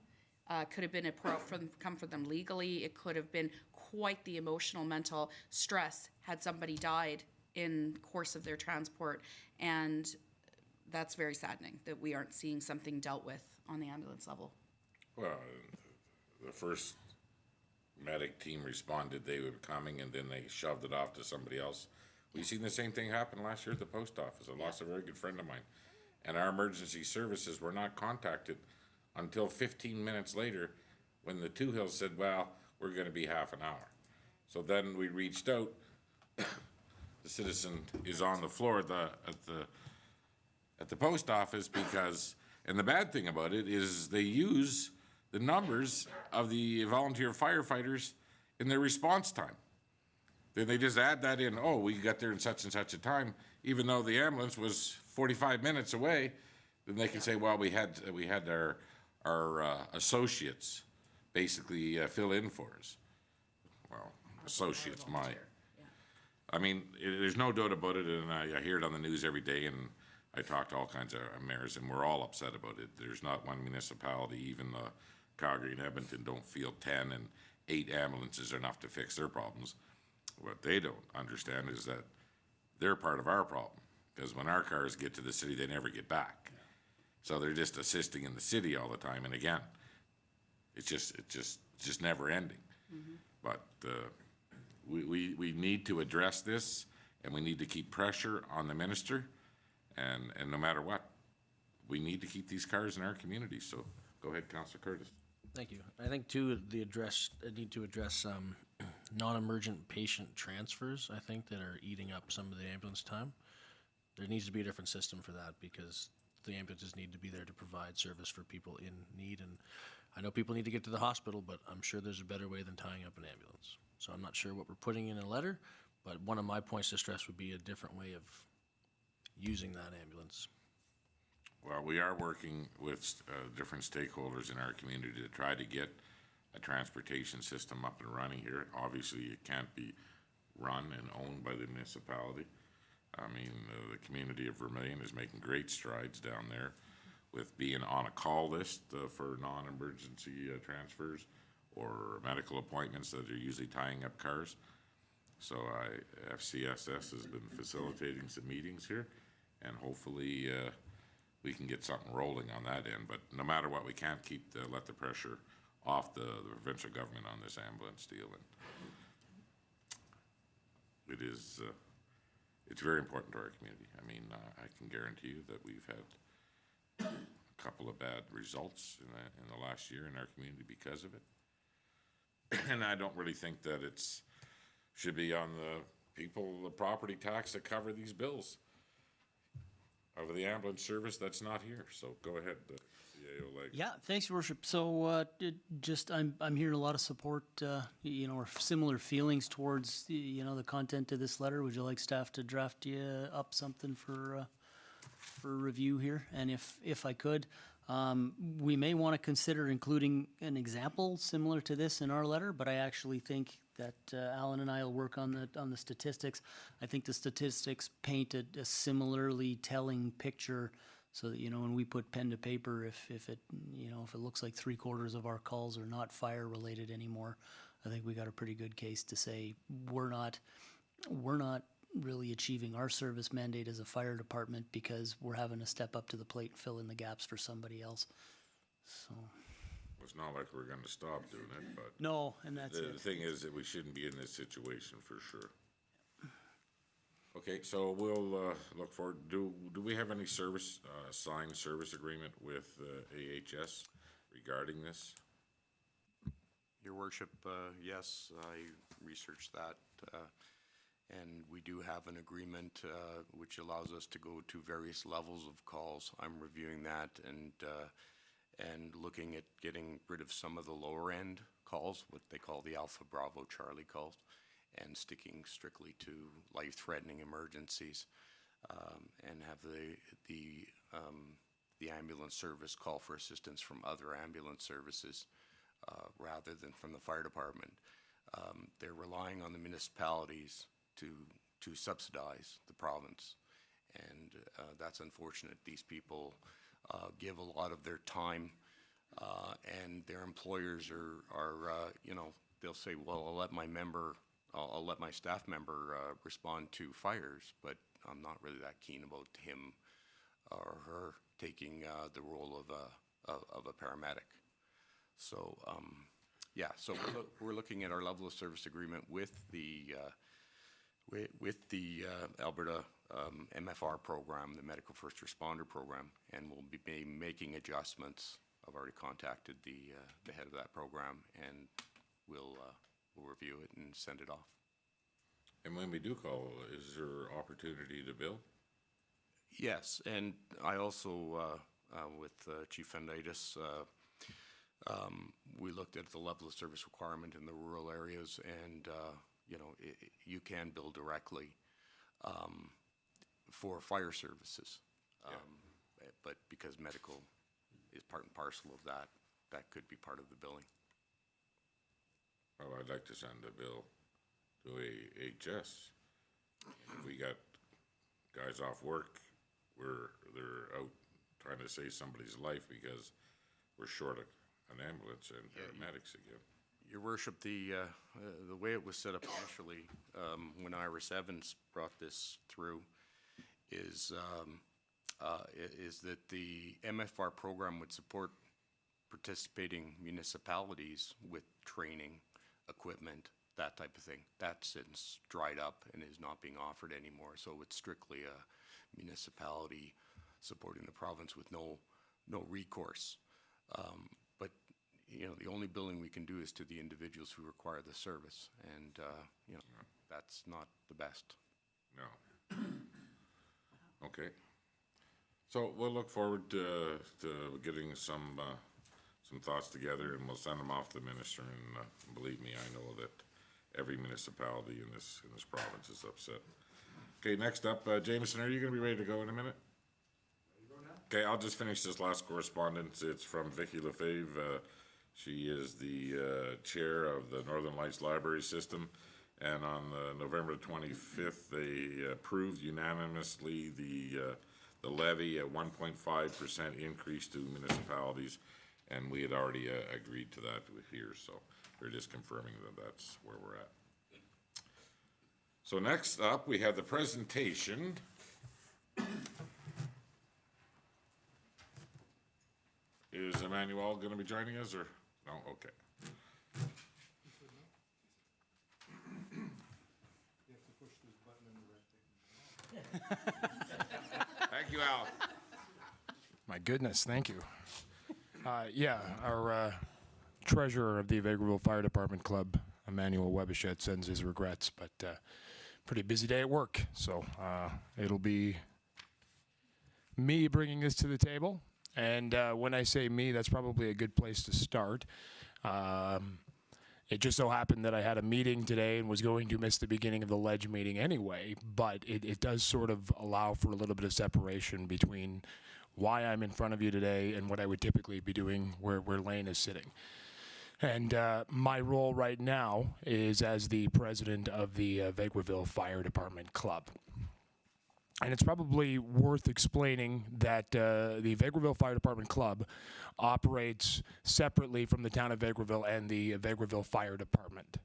Could have been a poor outcome for them legally. It could have been quite the emotional, mental stress had somebody died in course of their transport. And that's very saddening that we aren't seeing something dealt with on the ambulance level. Well, the first medic team responded, they were coming, and then they shoved it off to somebody else. We've seen the same thing happen last year at the post office. I lost a very good friend of mine. And our emergency services were not contacted until 15 minutes later, when the Two Hills said, well, we're going to be half an hour. So then we reached out. The citizen is on the floor at the post office because, and the bad thing about it is they use the numbers of the volunteer firefighters in their response time. Then they just add that in, oh, we got there in such and such a time, even though the ambulance was 45 minutes away. Then they can say, well, we had our associates basically fill in for us. Well, associates, I mean, there's no doubt about it, and I hear it on the news every day, and I talk to all kinds of mayors, and we're all upset about it. There's not one municipality, even Calgary and Edmonton, don't feel 10 and 8 ambulances are enough to fix their problems. What they don't understand is that they're part of our problem, because when our cars get to the city, they never get back. So they're just assisting in the city all the time, and again, it's just never ending. Mm-hmm. But we need to address this, and we need to keep pressure on the minister, and no matter what, we need to keep these cars in our community. So go ahead, Councillor Curtis. Thank you. I think too, need to address non-emergent patient transfers, I think, that are eating up some of the ambulance time. There needs to be a different system for that, because the ambulances need to be there to provide service for people in need. And I know people need to get to the hospital, but I'm sure there's a better way than tying up an ambulance. So I'm not sure what we're putting in a letter, but one of my points to stress would be a different way of using that ambulance. Well, we are working with different stakeholders in our community to try to get a transportation system up and running here. Obviously, it can't be run and owned by the municipality. I mean, the community of Vermilion is making great strides down there with being on a call list for non-emergency transfers or medical appointments that are usually tying up cars. So FCSS has been facilitating some meetings here, and hopefully we can get something rolling on that end. But no matter what, we can't let the pressure off the provincial government on this ambulance deal. And it is, it's very important to our community. I mean, I can guarantee you that we've had a couple of bad results in the last year in our community because of it. And I don't really think that should be on the property tax that cover these bills of the ambulance service that's not here. So go ahead, CAO Leg. Yeah, thanks, Your Worship. So I'm hearing a lot of support, or similar feelings towards the content of this letter. Would you like staff to draft you up something for review here? And if I could, we may want to consider including an example similar to this in our letter, but I actually think that Alan and I will work on the statistics. I think the statistics paint a similarly telling picture, so that when we put pen to paper, if it looks like 3/4 of our calls are not fire related anymore, I think we got a pretty good case to say we're not really achieving our service mandate as a fire department because we're having to step up to the plate and fill in the gaps for somebody else. So. It's not like we're going to stop doing it, but no, and that's the thing is that we shouldn't be in this situation for sure. Okay, so we'll look forward. Do we have any signed service agreement with AHS regarding this? Your Worship, yes, I researched that, and we do have an agreement which allows us to go to various levels of calls. I'm reviewing that and looking at getting rid of some of the lower end calls, what they call the Alpha Bravo Charlie calls, and sticking strictly to life-threatening emergencies, and have the ambulance service call for assistance from other ambulance services rather than from the fire department. They're relying on the municipalities to subsidize the province, and that's unfortunate. These people give a lot of their time, and their employers are they'll say, well, I'll let my staff member respond to fires, but I'm not really that keen about him or her taking the role of a paramedic. So so we're looking at our level of service agreement with the Alberta MFR program, the Medical First Responder program, and we'll be making adjustments. I've already contacted the head of that program, and we'll review it and send it off. And when we do call, is there opportunity to bill? Yes, and I also, with Chief Fenditis, we looked at the level of service requirement in the rural areas, and you can bill directly for fire services, but because medical is part and parcel of that, that could be part of the billing. Well, I'd like to send a bill to AHS. If we got guys off work, they're out trying to save somebody's life because we're short an ambulance and paramedics again. Your Worship, the way it was set up initially, when Iris Evans brought this through, is that the MFR program would support participating municipalities with training, equipment, that type of thing. That's since dried up and is not being offered anymore. So it's strictly a municipality supporting the province with no recourse. But the only billing we can do is to the individuals who require the service, and that's not the best. No. Okay. So we'll look forward to getting some thoughts together, and we'll send them off to the minister. And believe me, I know that every municipality in this province is upset. Okay, next up, Jameson, are you going to be ready to go in a minute? Okay, I'll just finish this last correspondence. It's from Vicki Lefebvre. She is the chair of the Northern Lights Library System, and on November 25th, they approved unanimously the levy, a 1.5% increase to municipalities, and we had already agreed to that here, so we're just confirming that that's where we're at. So next up, we have the presentation Is Emmanuel going to be joining us, or? No, okay. Thank you, Al. My goodness, thank you. Yeah, our treasurer of the Vegreville Fire Department Club, Emmanuel Webichet, sends his regrets, but pretty busy day at work, so it'll be me bringing this to the table. And when I say me, that's probably a good place to start. It just so happened that I had a meeting today and was going to miss the beginning of the ledge meeting anyway, but it does sort of allow for a little bit of separation between why I'm in front of you today and what I would typically be doing where Lane is sitting. And my role right now is as the president of the Vegreville Fire Department Club. And it's probably worth explaining that the Vegreville Fire Department Club operates separately from the town of Vegreville and the Vegreville Fire Department.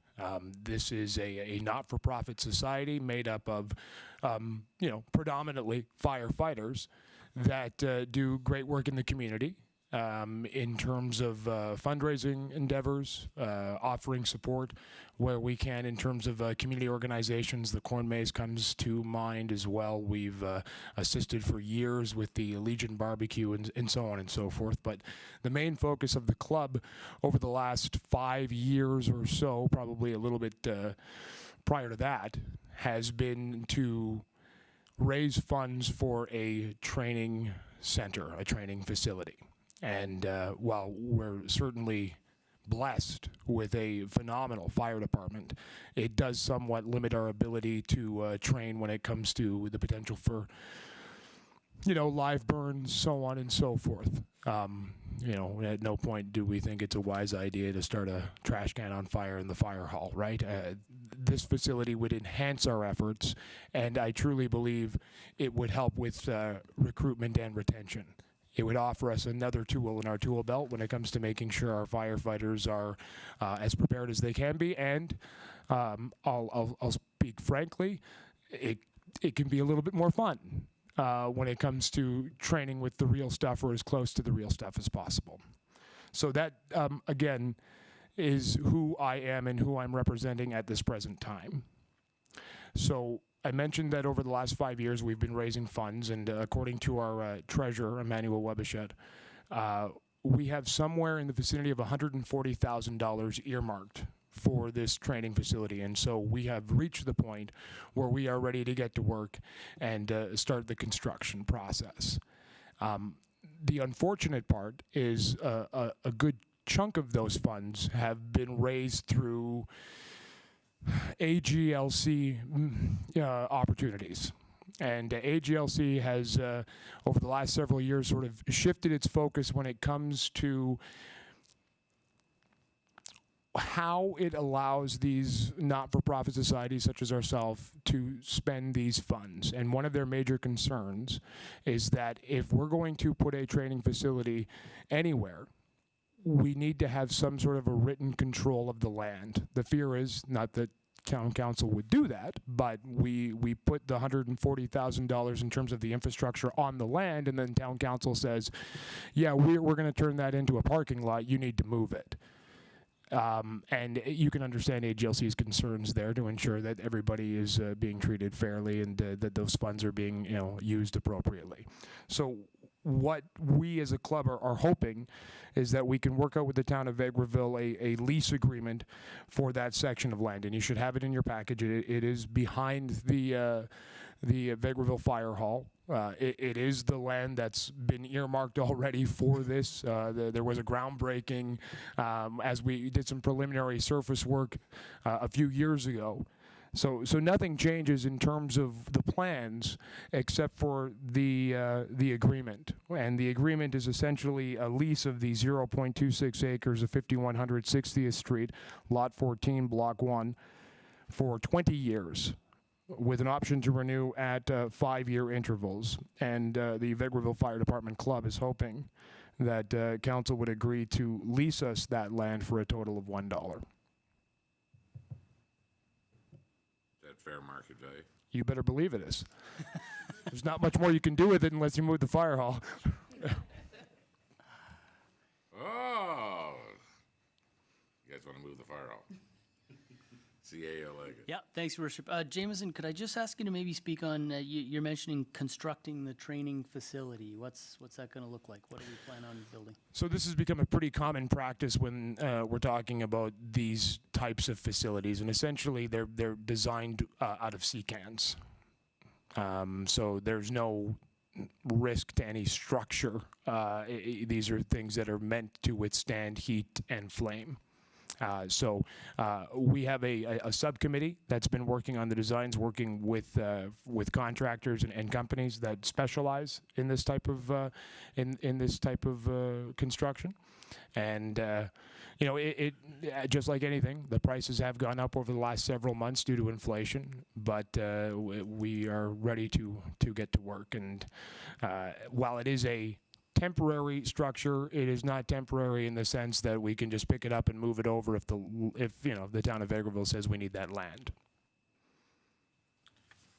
This is a not-for-profit society made up of, predominantly firefighters that do great work in the community. In terms of fundraising endeavors, offering support where we can in terms of community organizations. The Corn Maze comes to mind as well. We've assisted for years with the Legion Barbecue and so on and so forth. But the main focus of the club over the last 5 years or so, probably a little bit prior to that, has been to raise funds for a training center, a training facility. And while we're certainly blessed with a phenomenal fire department, it does somewhat limit our ability to train when it comes to the potential for, live burns, so on and so forth. At no point do we think it's a wise idea to start a trash can on fire in the fire hall, right? This facility would enhance our efforts, and I truly believe it would help with recruitment and retention. It would offer us another tool in our tool belt when it comes to making sure our firefighters are as prepared as they can be. And I'll speak frankly, it can be a little bit more fun when it comes to training with the real stuff or as close to the real stuff as possible. So that, again, is who I am and who I'm representing at this present time. So I mentioned that over the last 5 years we've been raising funds, and according to our treasurer, Emmanuel Webichet, we have somewhere in the vicinity of $140,000 earmarked for this training facility. And so we have reached the point where we are ready to get to work and start the construction process. The unfortunate part is a good chunk of those funds have been raised through AGLC opportunities. And AGLC has, over the last several years, sort of shifted its focus when it comes to how it allows these not-for-profit societies such as ourselves to spend these funds. And one of their major concerns is that if we're going to put a training facility anywhere, we need to have some sort of a written control of the land. The fear is not that town council would do that, but we put the $140,000 in terms of the infrastructure on the land, and then town council says, yeah, we're going to turn that into a parking lot, you need to move it. And you can understand AGLC's concerns there to ensure that everybody is being treated fairly and that those funds are being used appropriately. So what we as a club are hoping is that we can work out with the town of Vegreville a lease agreement for that section of land, and you should have it in your package. It is behind the Vegreville Fire Hall. It is the land that's been earmarked already for this. There was a groundbreaking as we did some preliminary surface work a few years ago. So nothing changes in terms of the plans except for the agreement. And the agreement is essentially a lease of the 0.26 acres of 5100 60th Street, Lot 14, Block 1, for 20 years, with an option to renew at 5-year intervals. And the Vegreville Fire Department Club is hoping that council would agree to lease us that land for a total of $1. Fair market value. You better believe it is. There's not much more you can do with it unless you move the fire hall. fire hall. CA, I like it. Yeah, thanks, Your Worship. Jameson, could I just ask you to maybe speak on, you're mentioning constructing the training facility. What's that going to look like? What do we plan on building? So this has become a pretty common practice when we're talking about these types of facilities, and essentially they're designed out of sea cans. So there's no risk to any structure. These are things that are meant to withstand heat and flame. So we have a subcommittee that's been working on the designs, working with contractors and companies that specialize in this type of in this type of construction. And you know, it just like anything, the prices have gone up over the last several months due to inflation. But we are ready to get to work. And while it is a temporary structure, it is not temporary in the sense that we can just pick it up and move it over if you know the town of Vegreville says we need that land.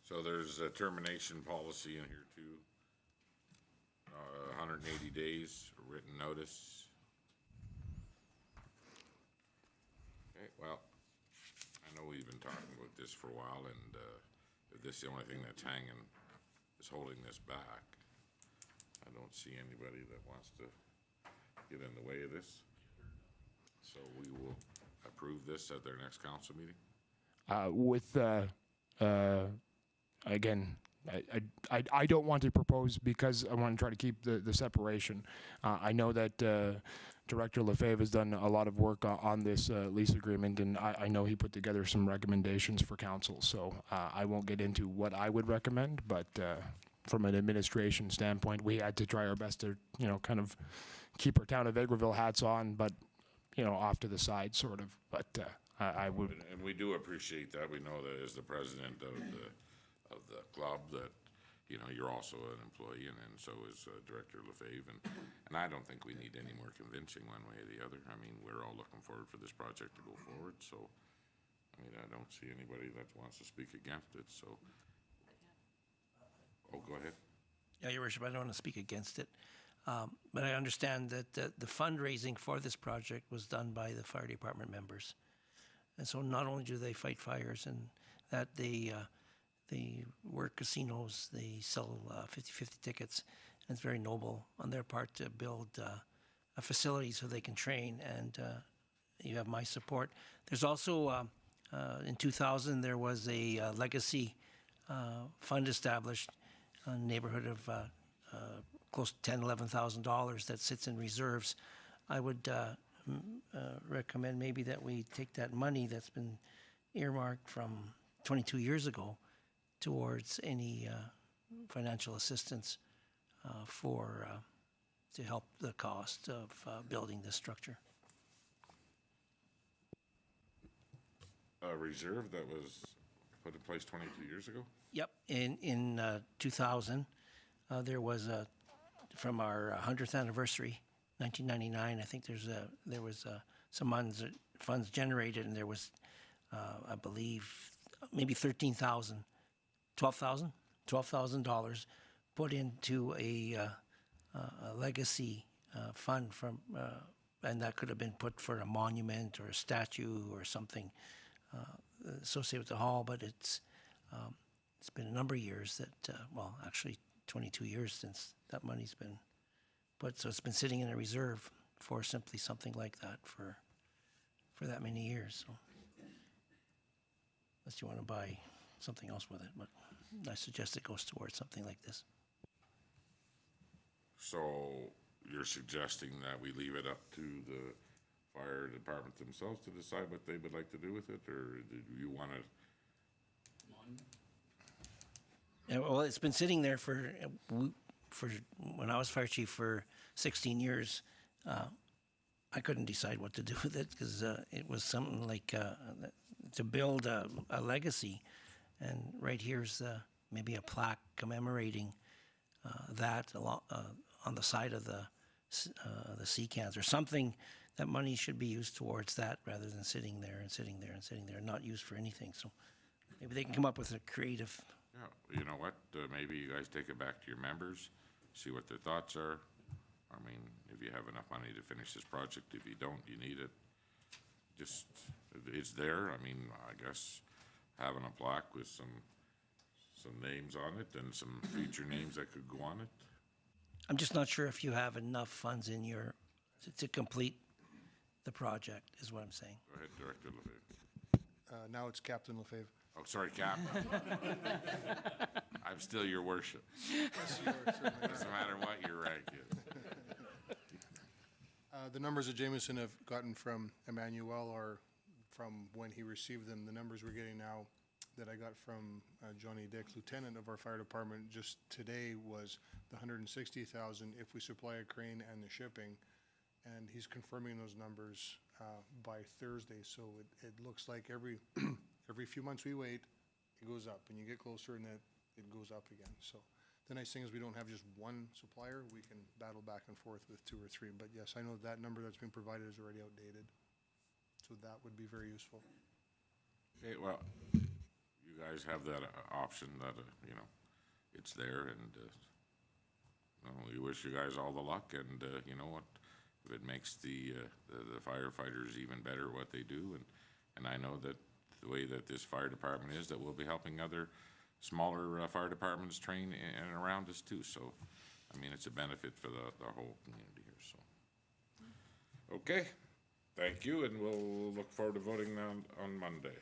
So there's a termination policy in here too. 180 days, written notice. Okay, well, I know we've been talking about this for a while, and if this is the only thing that's hanging, is holding this back, I don't see anybody that wants to get in the way of this. So we will approve this at their next council meeting. Again, I don't want to propose because I want to try to keep the separation. I know that Director Lefebvre has done a lot of work on this lease agreement, and I know he put together some recommendations for council. So I won't get into what I would recommend, but from an administration standpoint, we had to try our best to, you know, kind of keep our town of Vegreville hats on, but, you know, off to the side, sort of. But I would. And we do appreciate that. We know that as the president of the club that, you know, you're also an employee, and so is Director Lefebvre. And I don't think we need any more convincing one way or the other. I mean, we're all looking forward for this project to go forward. So, I mean, I don't see anybody that wants to speak against it. So. Oh, go ahead. Yeah, Your Worship, I don't want to speak against it. But I understand that the fundraising for this project was done by the fire department members. And so not only do they fight fires and that they work casinos, they sell 50-50 tickets, and it's very noble on their part to build a facility so they can train, and you have my support. There's also, in 2000, there was a legacy fund established, a neighborhood of close to $10,000-11,000 that sits in reserves. I would recommend maybe that we take that money that's been earmarked from 22 years ago towards any financial assistance to help the cost of building this structure. A reserve that was put in place 22 years ago? Yep, in 2000, there was from our 100th anniversary, 1999. I think there was some funds generated, and there was, I believe, maybe $12,000 put into a legacy fund from, and that could have been put for a monument or a statue or something associated with the hall, but it's been a number of years that, well, actually 22 years since that money's been put, so it's been sitting in a reserve for simply something like that for that many years. So, unless you want to buy something else with it, but I suggest it goes towards something like this. So you're suggesting that we leave it up to the fire department themselves to decide what they would like to do with it, or do you want to? Yeah, well, it's been sitting there for when I was fire chief for 16 years. I couldn't decide what to do with it because it was something like to build a legacy, and right here's maybe a plaque commemorating that on the side of the sea cans or something. That money should be used towards that rather than sitting there and sitting there and sitting there, not used for anything. So maybe they can come up with a creative. Yeah, you know what? Maybe you guys take it back to your members, see what their thoughts are. I mean, if you have enough money to finish this project, if you don't, you need it. just, it's there. I mean, I guess having a plaque with some names on it and some future names that could go on it. I'm just not sure if you have enough funds in your, to complete the project, is what I'm saying. Go ahead, Director Lefebvre. Now it's Captain Lefebvre. Oh, sorry, Cap. I'm still your worship. Yes, you are, certainly are. Doesn't matter what your rank is. The numbers that Jameson have gotten from Emmanuel are from when he received them. The numbers we're getting now that I got from Johnny Dick, Lieutenant of our fire department, just today was the 160,000 if we supply a crane and the shipping. And he's confirming those numbers by Thursday. So it looks like every few months we wait, it goes up, and you get closer and it goes up again. So the nice thing is we don't have just one supplier. We can battle back and forth with 2 or 3. But yes, I know that number that's been provided is already outdated. So that would be very useful. Okay, well, you guys have that option that, you know, it's there, and well, we wish you guys all the luck, and you know what, if it makes the firefighters even better what they do, and I know that the way that this fire department is, that we'll be helping other smaller fire departments train in and around us too, so, I mean, it's a benefit for the whole community here, so. Okay, thank you, and we'll look forward to voting on Monday.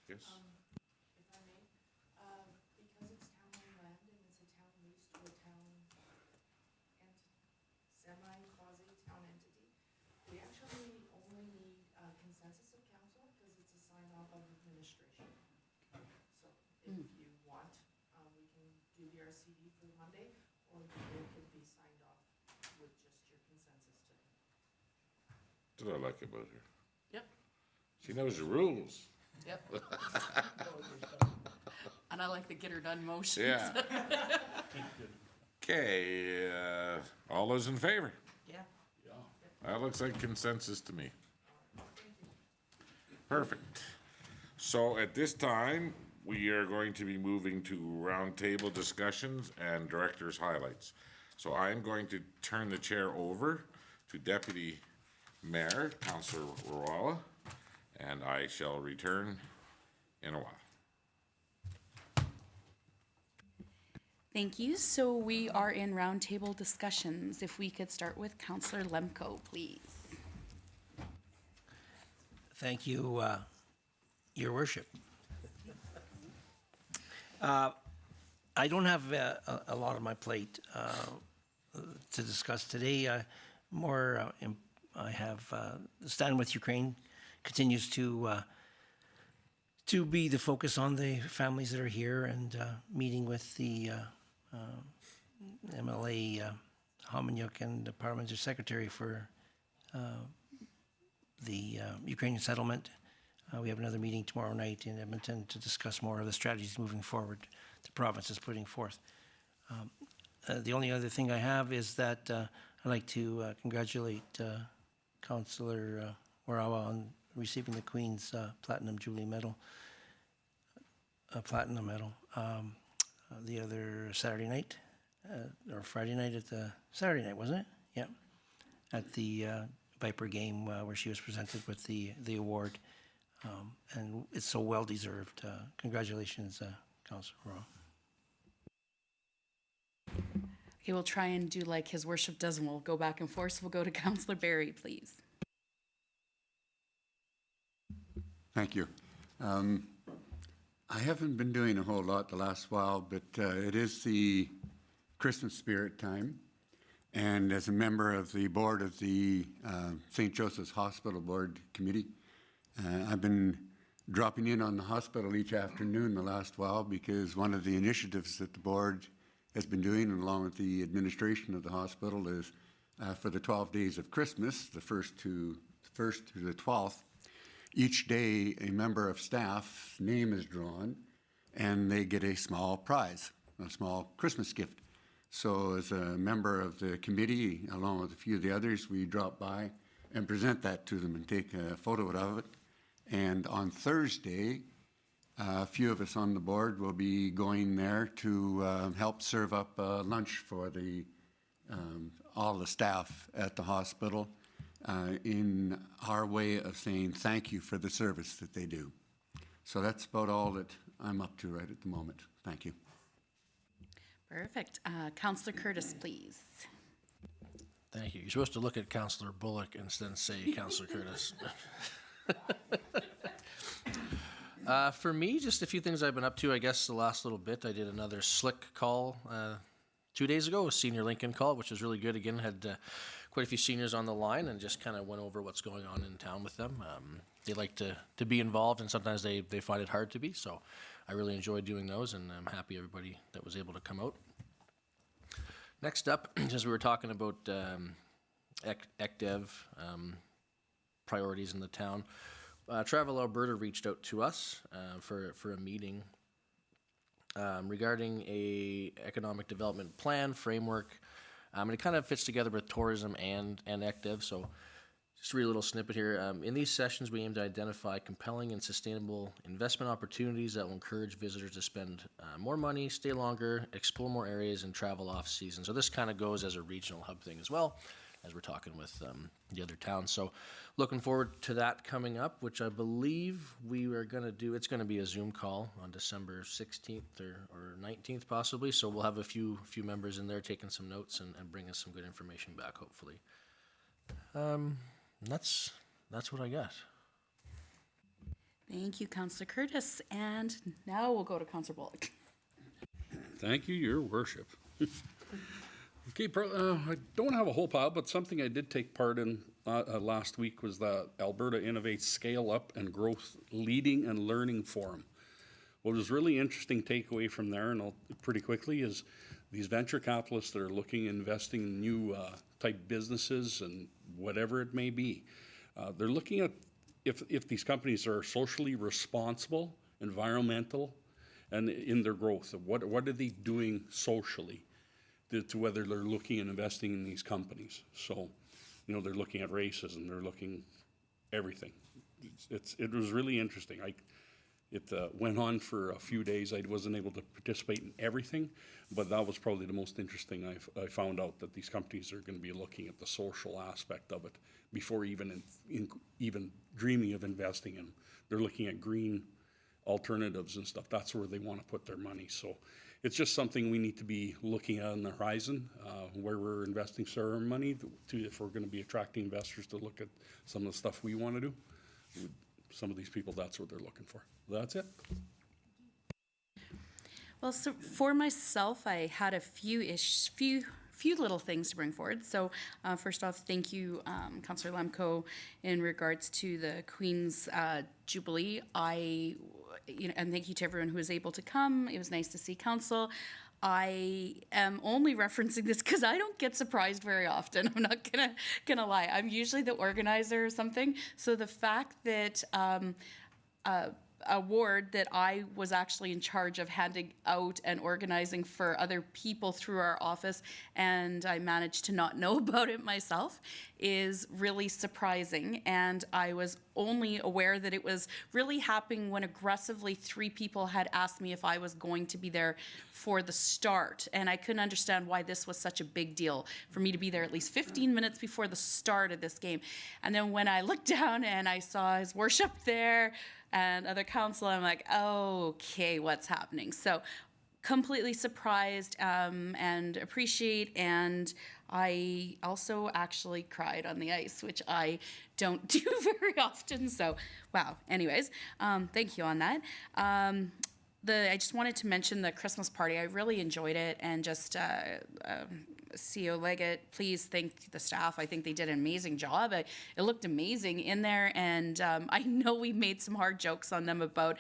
Yes? If I may, because it's town-owned land and it's a town lease to a town semi-quasi-town entity, we actually only need consensus of council because it's a sign-off of administration. So if you want, we can do the RCD for Monday, or it could be signed off with just your consensus today. That's what I like about her. Yep. She knows the rules. Yep. And I like the get her done motions. Yeah. Okay, all those in favor? Yeah. That looks like consensus to me. Perfect. So at this time, we are going to be moving to roundtable discussions and director's highlights. So I'm going to turn the chair over to Deputy Mayor, Councillor Roala, and I shall return in a while. Thank you. So we are in roundtable discussions. If we could start with Councillor Lemko, please. Thank you, Your Worship. I don't have a lot on my plate to discuss today. I have Stand With Ukraine continues to be the focus on the families that are here, and meeting with the MLA Homanyuk and the Parliamentary Secretary for the Ukrainian settlement. We have another meeting tomorrow night in Edmonton to discuss more of the strategies moving forward the province is putting forth. The only other thing I have is that I'd like to congratulate Councillor Warawa on receiving the Queen's Platinum Jubilee Medal, Platinum Medal, the other Saturday night, or Friday night at the, Saturday night, wasn't it? Yeah. At the Viper game where she was presented with the award. And it's so well deserved. Congratulations, Councillor Warawa. Okay, we'll try and do like his worship does, and we'll go back and forth. So we'll go to Councillor Barry, please. Thank you. I haven't been doing a whole lot the last while, but it is the Christmas spirit time. And as a member of the board of the St. Joseph's Hospital Board Committee, I've been dropping in on the hospital each afternoon the last while, because one of the initiatives that the board has been doing, along with the administration of the hospital, is for the 12 days of Christmas, the 1st to the 12th, each day a member of staff's name is drawn and they get a small prize, a small Christmas gift. So as a member of the committee, along with a few of the others, we drop by and present that to them and take a photo of it. And on Thursday, a few of us on the board will be going there to help serve up lunch for the all the staff at the hospital in our way of saying thank you for the service that they do. So that's about all that I'm up to right at the moment. Thank you. Perfect. Councillor Curtis, please. Thank you. You're supposed to look at Councillor Bullock instead of say Councillor Curtis. For me, just a few things I've been up to. I guess the last little bit, I did another slick call 2 days ago, a senior Lincoln call, which was really good. Again, had quite a few seniors on the line and just kind of went over what's going on in town with them. They like to be involved, and sometimes they find it hard to be. So I really enjoyed doing those, and I'm happy everybody that was able to come out. Next up, as we were talking about ECDEV priorities in the town, Travel Alberta reached out to us for a meeting regarding a economic development plan framework, and it kind of fits together with tourism and ECDEV. So just to read a little snippet here. In these sessions, we aim to identify compelling and sustainable investment opportunities that will encourage visitors to spend more money, stay longer, explore more areas, and travel off season. So this kind of goes as a regional hub thing as well, as we're talking with the other towns. So looking forward to that coming up, which I believe we are going to do. It's going to be a Zoom call on December 16th or 19th possibly. So we'll have a few members in there taking some notes and bringing some good information back, hopefully. That's what I got. Thank you, Councillor Curtis. And now we'll go to Councillor Bullock. Thank you, Your Worship. Okay, I don't have a whole pile, but something I did take part in last week was the Alberta Innovates Scale Up and Growth Leading and Learning Forum. What was really interesting takeaway from there, and I'll pretty quickly, is these venture capitalists that are looking at investing in new type businesses and whatever it may be. They're looking at if these companies are socially responsible, environmental, and in their growth. What are they doing socially to whether they're looking and investing in these companies. So, you know, they're looking at racism, they're looking everything. It was really interesting. It went on for a few days. I wasn't able to participate in everything, but that was probably the most interesting. I found out that these companies are going to be looking at the social aspect of it before even dreaming of investing in. They're looking at green alternatives and stuff. That's where they want to put their money. So it's just something we need to be looking at on the horizon, where we're investing our money to if we're going to be attracting investors to look at some of the stuff we want to do. Some of these people, that's what they're looking for. That's it. Well, so for myself, I had a few little things to bring forward. So first off, thank you, Councillor Lemko, in regards to the Queen's Jubilee. And thank you to everyone who was able to come. It was nice to see council. I am only referencing this because I don't get surprised very often. I'm not gonna lie. I'm usually the organizer or something. So the fact that a ward that I was actually in charge of handing out and organizing for other people through our office, and I managed to not know about it myself, is really surprising. And I was only aware that it was really happening when aggressively 3 people had asked me if I was going to be there for the start. And I couldn't understand why this was such a big deal for me to be there at least 15 minutes before the start of this game. And then when I looked down and I saw his worship there, and other council, I'm like, oh, okay, what's happening? So completely surprised and appreciate, and I also actually cried on the ice, which I don't do very often, so wow. Anyways, thank you on that. I just wanted to mention the Christmas party. I really enjoyed it, and just CEO Leggett, please thank the staff. I think they did an amazing job. It looked amazing in there, and I know we made some hard jokes on them about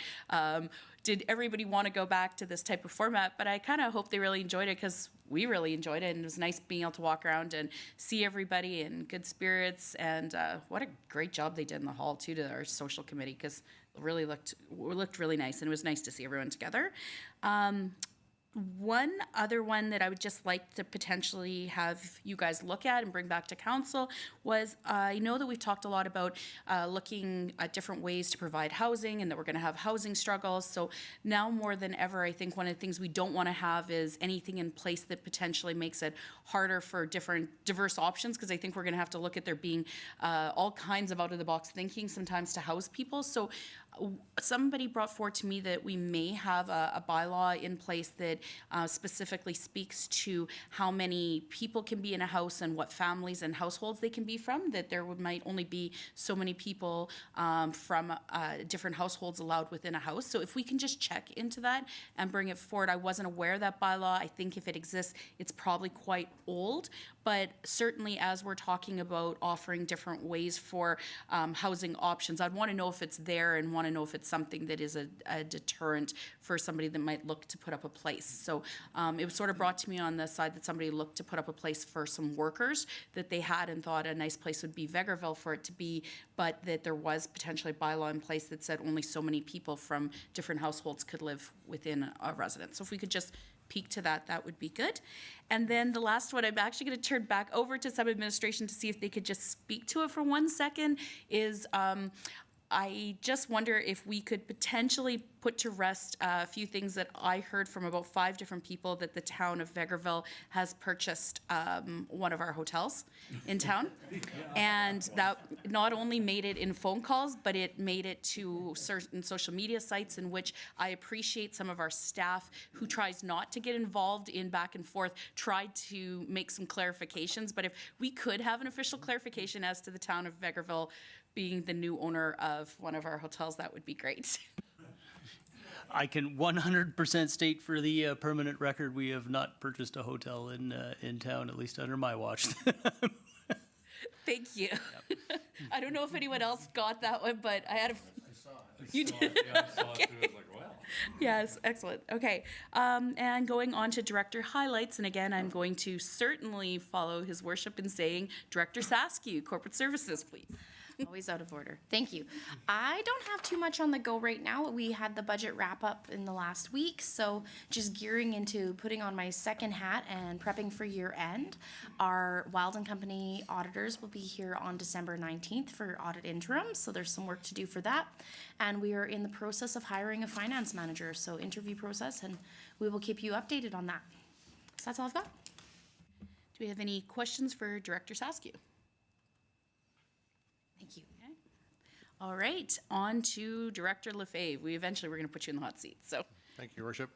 did everybody want to go back to this type of format, but I kind of hope they really enjoyed it because we really enjoyed it, and it was nice being able to walk around and see everybody in good spirits, and what a great job they did in the hall too to our social committee, because it really looked really nice, and it was nice to see everyone together. One other one that I would just like to potentially have you guys look at and bring back to council was, I know that we've talked a lot about looking at different ways to provide housing and that we're going to have housing struggles. So now more than ever, I think one of the things we don't want to have is anything in place that potentially makes it harder for diverse options, because I think we're going to have to look at there being all kinds of out-of-the-box thinking sometimes to house people. So somebody brought forward to me that we may have a bylaw in place that specifically speaks to how many people can be in a house and what families and households they can be from, that there might only be so many people from different households allowed within a house. So if we can just check into that and bring it forward. I wasn't aware of that bylaw. I think if it exists, it's probably quite old, but certainly as we're talking about offering different ways for housing options, I'd want to know if it's there and want to know if it's something that is a deterrent for somebody that might look to put up a place. So it was sort of brought to me on the side that somebody looked to put up a place for some workers that they had and thought a nice place would be Vegreville for it to be, but that there was potentially a bylaw in place that said only so many people from different households could live within a residence. So if we could just peek to that, that would be good. And then the last one, I'm actually going to turn back over to some administration to see if they could just speak to it for 1 second, is I just wonder if we could potentially put to rest a few things that I heard from about 5 different people, that the town of Vegreville has purchased one of our hotels in town. And that not only made it in phone calls, but it made it to certain social media sites, in which I appreciate some of our staff who tries not to get involved in back and forth, tried to make some clarifications. But if we could have an official clarification as to the town of Vegreville being the new owner of one of our hotels, that would be great. I can 100% state for the permanent record, we have not purchased a hotel in town, at least under my watch. Thank you. I don't know if anyone else got that one, but I had a. I saw it. You did? Yeah, I saw it too. I was like, well. Yes, excellent. Okay. And going on to director highlights, and again, I'm going to certainly follow his worship in saying Director Saskew, Corporate Services, please. Always out of order. Thank you. I don't have too much on the go right now. We had the budget wrap up in the last week, so just gearing into putting on my second hat and prepping for year end. Our Wild & Company auditors will be here on December 19th for audit interim, so there's some work to do for that. And we are in the process of hiring a finance manager, so interview process, and we will keep you updated on that. So that's all I've got. Do we have any questions for Director Saskew? Thank you. Okay. All right, on to Director Lefebvre. We're going to put you in the hot seat, so. Thank you, Your Worship.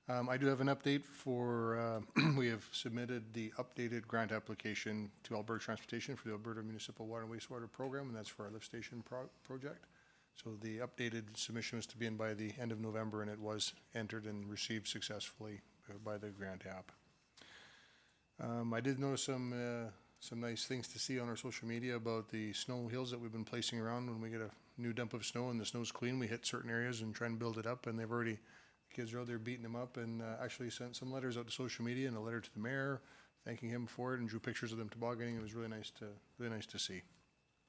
I do have an update for, we have submitted the updated grant application to Alberta Transportation for the Alberta Municipal Water and Wastewater Program, and that's for our lift station project. So the updated submission was to be in by the end of November, and it was entered and received successfully by the grant app. I did notice some nice things to see on our social media about the snow hills that we've been placing around. When we get a new dump of snow and the snow's clean, we hit certain areas and try and build it up, and they've already, the kids are out there beating them up, and actually sent some letters out to social media and a letter to the mayor thanking him for it, and drew pictures of them tobogganing. It was really nice to see.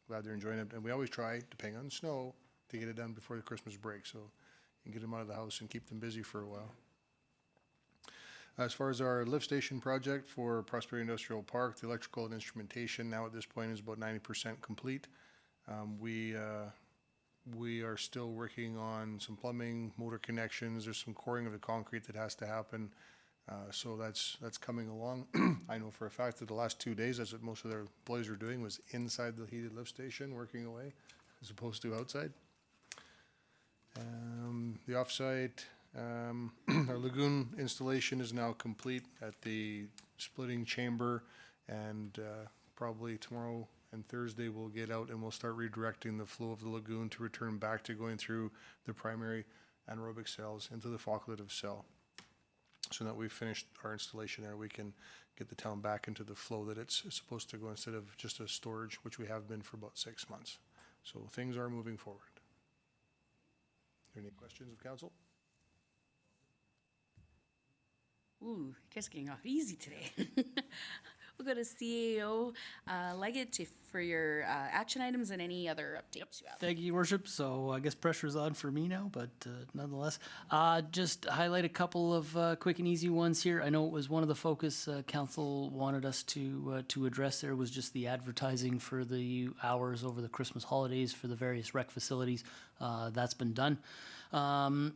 Glad they're enjoying it, and we always try, depending on snow, to get it done before the Christmas break, so you can get them out of the house and keep them busy for a while. As far as our lift station project for Prosperity Industrial Park, the electrical and instrumentation now at this point is about 90% complete. We are still working on some plumbing, motor connections. There's some coring of the concrete that has to happen. So that's coming along. I know for a fact that the last 2 days, that's what most of their employees are doing, was inside the heated lift station working away as opposed to outside. The offsite. Our lagoon installation is now complete at the splitting chamber, and probably tomorrow and Thursday we'll get out and we'll start redirecting the flow of the lagoon to return back to going through the primary anaerobic cells into the facultative cell. So that we've finished our installation there, we can get the town back into the flow that it's supposed to go, instead of just a storage, which we have been for about 6 months. So things are moving forward. Are there any questions of council? Ooh, you guys are getting off easy today. we'll go to CAO Leggett for your action items and any other updates you have. Thank you, Your Worship. So I guess pressure's on for me now, but nonetheless, just highlight a couple of quick and easy ones here. I know it was one of the focus council wanted us to address. There was just the advertising for the hours over the Christmas holidays for the various rec facilities. That's been done.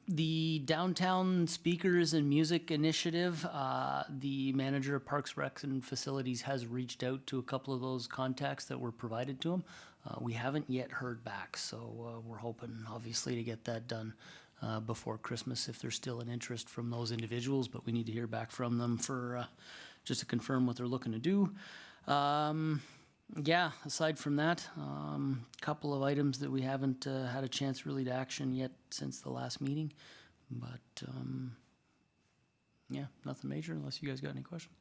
The downtown speakers and music initiative, the manager of Parks, Recs and Facilities has reached out to a couple of those contacts that were provided to him. We haven't yet heard back, so we're hoping obviously to get that done before Christmas if there's still an interest from those individuals, but we need to hear back from them for just to confirm what they're looking to do. Yeah, aside from that, couple of items that we haven't had a chance really to action yet since the last meeting, but yeah, nothing major unless you guys got any questions.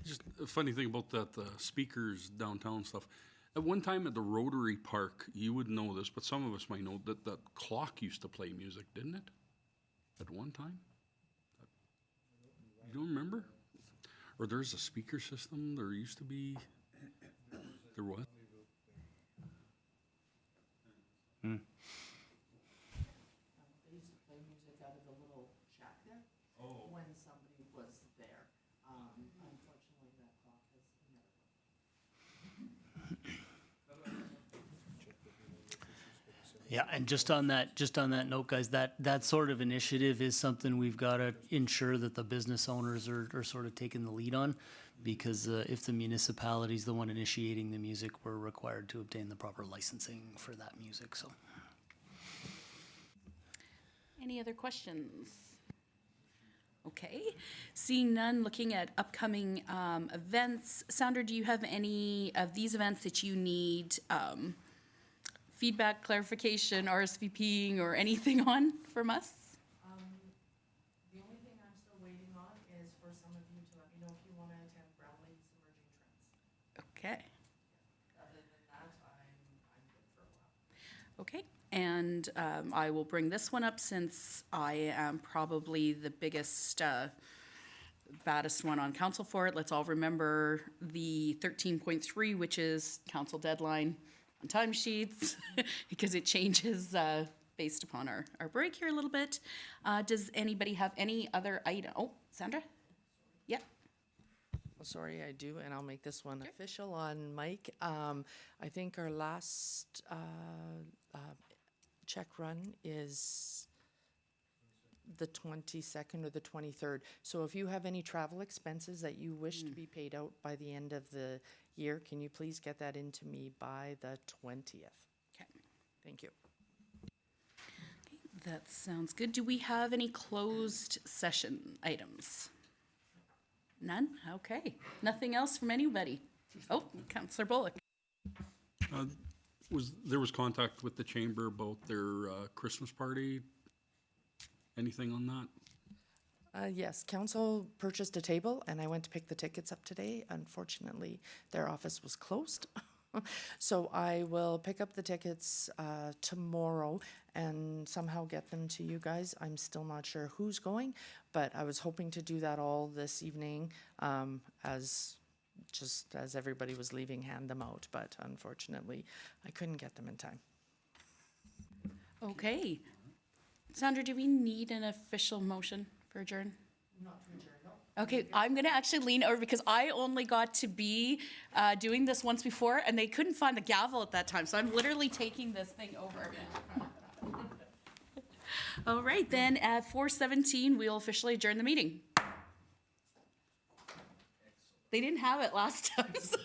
Just a funny thing about that, the speakers downtown stuff. At one time at the Rotary Park, you would know this, but some of us might know that that clock used to play music, didn't it? At one time? You don't remember? Or there's a speaker system, there used to be, there was? They used to play music out of the little shack there. When somebody was there. Unfortunately, that clock has never. Yeah, and just on that note, guys, that sort of initiative is something we've got to ensure that the business owners are sort of taking the lead on, because if the municipality's the one initiating the music, we're required to obtain the proper licensing for that music, so. Any other questions? Okay, seeing none, looking at upcoming events. Sandra, do you have any of these events that you need feedback, clarification, RSVPing, or anything on from us? The only thing I'm still waiting on is for some of you to let me know if you want to attend Brown Ladies Emerging Trends. Okay. Other than that, I'm good for a while. Okay, and I will bring this one up since I am probably the biggest, baddest one on council for it. Let's all remember the 13.3, which is council deadline on timesheets, because it changes based upon our break here a little bit. Does anybody have any other item? Oh, Sandra? Yeah. Well, sorry, I do, and I'll make this one official on Mike. I think our last check run is the 22nd or the 23rd. So if you have any travel expenses that you wish to be paid out by the end of the year, can you please get that into me by the 20th? Okay. Thank you. That sounds good. Do we have any closed session items? None? Okay. Nothing else from anybody? Oh, Councillor Bullock. There was contact with the chamber about their Christmas party? Anything on that? Yes, council purchased a table, and I went to pick the tickets up today. Unfortunately, their office was closed. So I will pick up the tickets tomorrow and somehow get them to you guys. I'm still not sure who's going, but I was hoping to do that all this evening as everybody was leaving, hand them out. But unfortunately, I couldn't get them in time. Okay. Sandra, do we need an official motion for adjourn? Not to adjourn, no. Okay, I'm gonna actually lean over because I only got to be doing this once before and they couldn't find the gavel at that time, so I'm literally taking this thing over. All right, then at 4:17, we'll officially adjourn the meeting. They didn't have it last time, so.